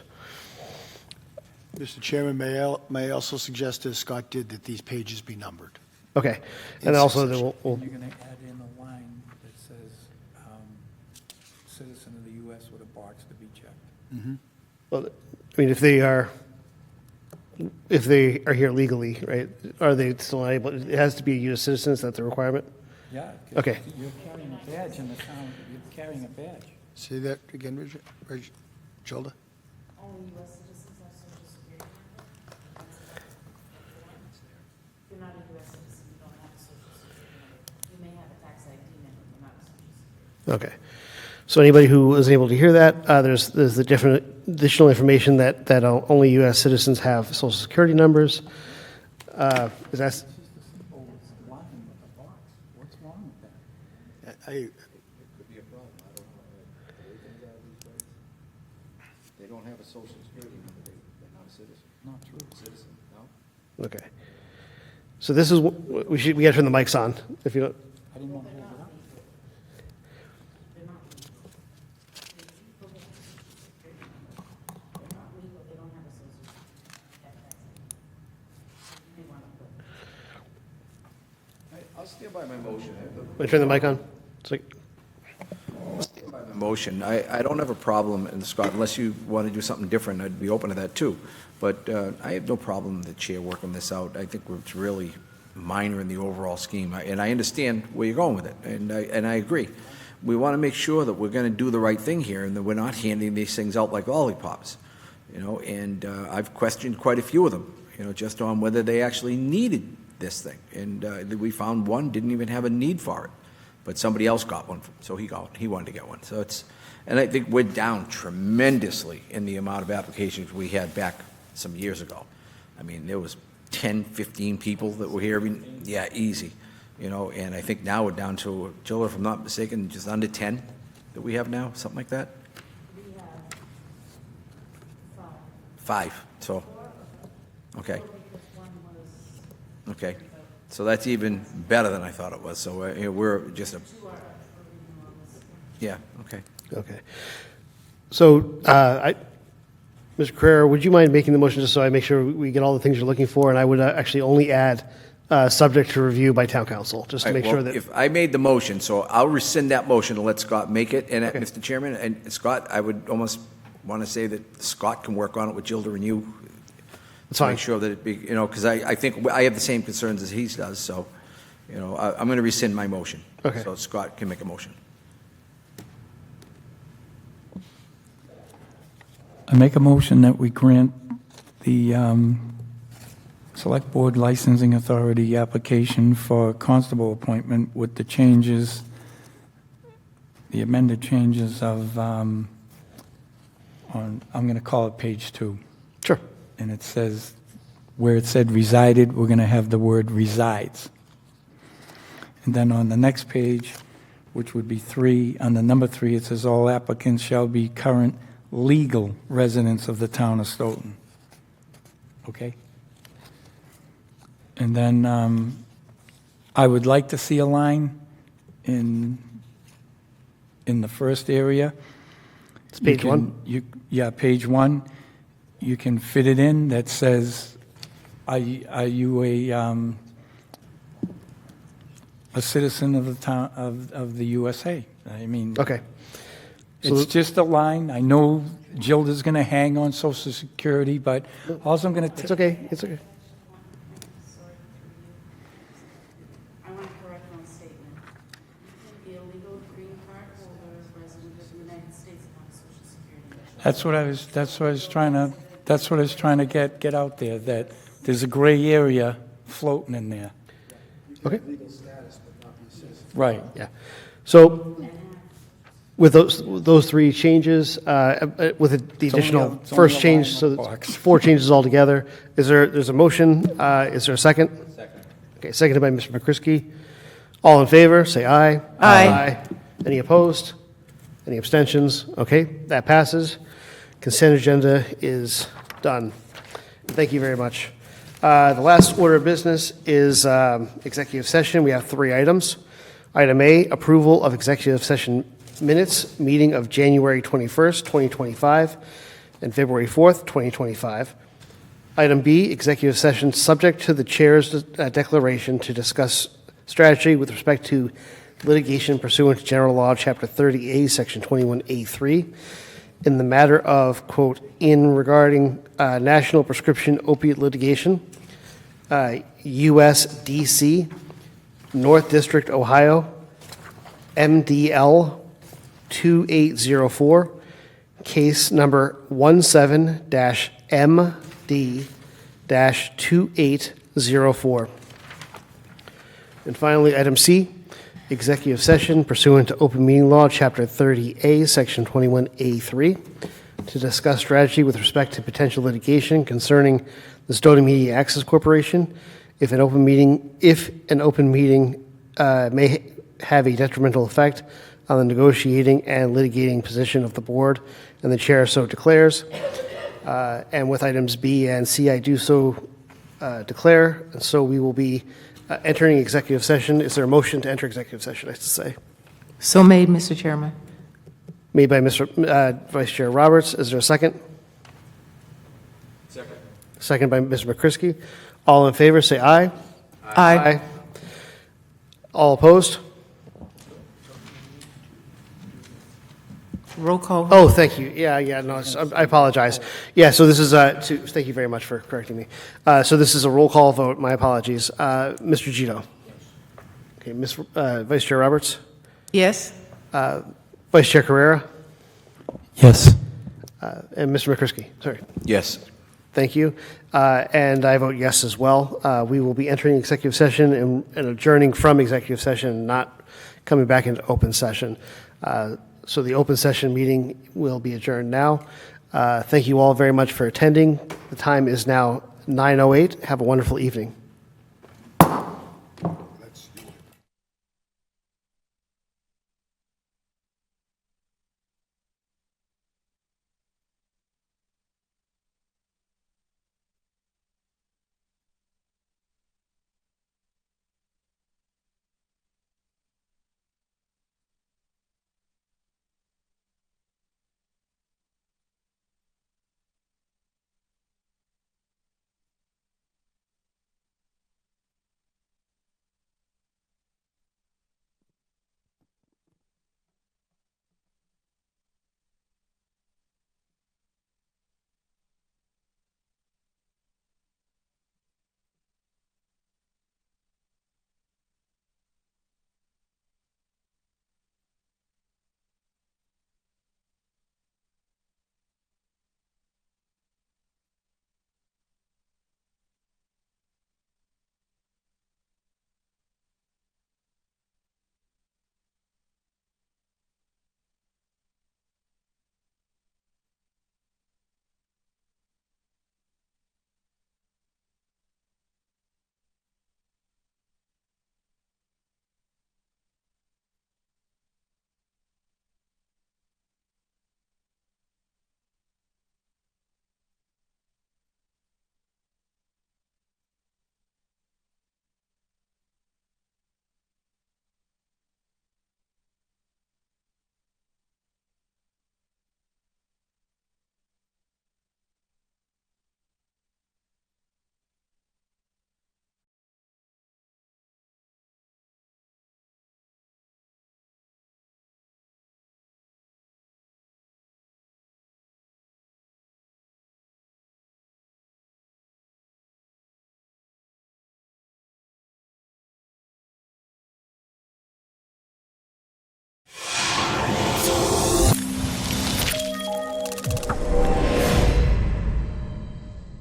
[SPEAKER 8] Mr. Chairman, may I also suggest, as Scott did, that these pages be numbered?
[SPEAKER 1] Okay, and then also then we'll
[SPEAKER 9] And you're going to add in a line that says, citizen of the U.S. with a box to be checked.
[SPEAKER 1] well, I mean, if they are here legally, right, are they still able, it has to be a U.S. citizen, is that the requirement?
[SPEAKER 9] Yeah. 'cause
[SPEAKER 1] Okay.
[SPEAKER 9] You're carrying a badge in the town, you're carrying a badge.
[SPEAKER 8] Say that again, Gilda?
[SPEAKER 14] Only U.S. citizens have social security. If you're not a U.S. citizen, you don't have a social security number. You may have a tax ID number, but not a social security.
[SPEAKER 1] Okay. So anybody who was able to hear that, there's the different additional information that only U.S. citizens have social security numbers. Is that,
[SPEAKER 9] Oh, it's lying with a box. What's wrong with that?
[SPEAKER 5] Could be a problem, I don't know. The way things are these days, they don't have a social security number, they're not a citizen.
[SPEAKER 9] Not true.
[SPEAKER 5] Citizen, no?
[SPEAKER 1] okay. So this is, we got to turn the mics on, if you don't.
[SPEAKER 9] I didn't want to hold it up.
[SPEAKER 5] I'll stand by my motion.
[SPEAKER 1] Want to turn the mic on? It's like,
[SPEAKER 5] Motion. I don't have a problem, and Scott, unless you want to do something different, I'd be open to that too. But I have no problem with the chair working this out. I think it's really minor in the overall scheme, and I understand where you're going with it, and I agree. We want to make sure that we're going to do the right thing here, and that we're not handing these things out like lollipops, you know. And I've questioned quite a few of them, you know, just on whether they actually needed this thing, and we found one didn't even have a need for it. But somebody else got one, so he wanted to get one. So and I think we're down tremendously in the amount of applications we had back some years ago. I mean, there was 10, 15 people that were here, yeah, easy, you know, and I think now we're down to, Jill, if I'm not mistaken, just under 10 that we have now, something like that?
[SPEAKER 14] We have
[SPEAKER 5] 5, so, okay,
[SPEAKER 14] because one was
[SPEAKER 5] okay. So that's even better than I thought it was, so we're just a, yeah, okay.
[SPEAKER 1] okay. So, Mr. Carrera, would you mind making the motion just so I make sure we get all the things you're looking for? And I would actually only add subject to review by town council, just to make sure that.
[SPEAKER 5] If I made the motion, so I'll rescind that motion and let Scott make it. And Mr. Chairman, and Scott, I would almost want to say that Scott can work on it with Gilda and you.
[SPEAKER 1] That's
[SPEAKER 5] to
[SPEAKER 1] fine.
[SPEAKER 5] Make sure that it be, you know, because I think I have the same concerns as he does, so, you know, I'm going to rescind my motion.
[SPEAKER 1] Okay.
[SPEAKER 5] So Scott can make a motion.
[SPEAKER 9] I make a motion that we grant the Select Board Licensing Authority application for constable appointment with the changes, the amended changes of, I'm going to call it page 2.
[SPEAKER 1] Sure.
[SPEAKER 9] And it says, where it said resided, we're going to have the word resides. And then on the next page, which would be 3, on the number 3, it says all applicants shall be current legal residents of the town of Stoughton. Okay? And then I would like to see a line in the first area.
[SPEAKER 1] It's page
[SPEAKER 9] You can-
[SPEAKER 1] one?
[SPEAKER 9] Yeah, page one. You can fit it in that says, are you a citizen of the town, of the USA? I mean.
[SPEAKER 1] Okay.
[SPEAKER 9] It's just a line. I know Gilda's going to hang on Social Security, but also I'm going to.
[SPEAKER 1] It's okay, it's okay.
[SPEAKER 14] I want to correct my statement. You can be a legal green card holder, resident of the United States, and have Social Security.
[SPEAKER 9] That's what I was trying to get out there, that there's a gray area floating in there.
[SPEAKER 1] Okay.
[SPEAKER 9] Right.
[SPEAKER 1] Yeah. So with those three changes, with the additional
[SPEAKER 9] it's only
[SPEAKER 1] first
[SPEAKER 9] a
[SPEAKER 1] change,
[SPEAKER 9] line
[SPEAKER 1] so
[SPEAKER 9] in the
[SPEAKER 1] it's
[SPEAKER 9] box.
[SPEAKER 1] 4 changes altogether. There's a motion? Is there a second? Second. Okay, seconded by Mr. McCrisky. All in favor, say aye.
[SPEAKER 13] Aye.
[SPEAKER 1] Any opposed? Any abstentions? Okay, that passes. Consent agenda is done. Thank you very much. The last order of business is executive session. We have 3 items. Item A, approval of executive session minutes, meeting of January 21st, 2025, and February 4th, 2025. Item B, executive session subject to the chair's declaration to discuss strategy with respect to litigation pursuant to General Law, Chapter 30A, Section 21A3, in the matter of, quote, in regarding national prescription opiate litigation, U.S. D.C., North District, Ohio, MDL 2804, case number 17-MD-2804. And finally, item C, executive session pursuant to open meeting law, Chapter 30A, Section 21A3, to discuss strategy with respect to potential litigation concerning the Stoughton Media Access Corporation. If an open meeting may have a detrimental effect on the negotiating and litigating position of the board, and the chair so declares. And with items B and C, I do so declare. And so we will be entering executive session. Is there a motion to enter executive session, I should say?
[SPEAKER 3] So made, Mr. Chairman.
[SPEAKER 1] Made by Mr. Vice Chair Roberts. Is there a second?
[SPEAKER 5] Second.
[SPEAKER 1] Second by Mr. McCrisky. All in favor, say aye.
[SPEAKER 3] Aye.
[SPEAKER 1] All opposed?
[SPEAKER 3] Roll call.
[SPEAKER 1] Oh, thank you. Yeah, no, I apologize. Yeah, so this is, thank you very much for correcting me. So this is a roll call vote. My apologies. Mr. Gito? Okay, Vice Chair Roberts?
[SPEAKER 3] Yes.
[SPEAKER 1] Vice Chair Carrera?
[SPEAKER 9] Yes.
[SPEAKER 1] And Mr. McCrisky? Sorry.
[SPEAKER 5] Yes.
[SPEAKER 1] Thank you. And I vote yes as well. We will be entering executive session and adjourning from executive session, not coming back into open session. So the open session meeting will be adjourned now. Thank you all very much for attending. The time is now 9:08. Have a wonderful evening.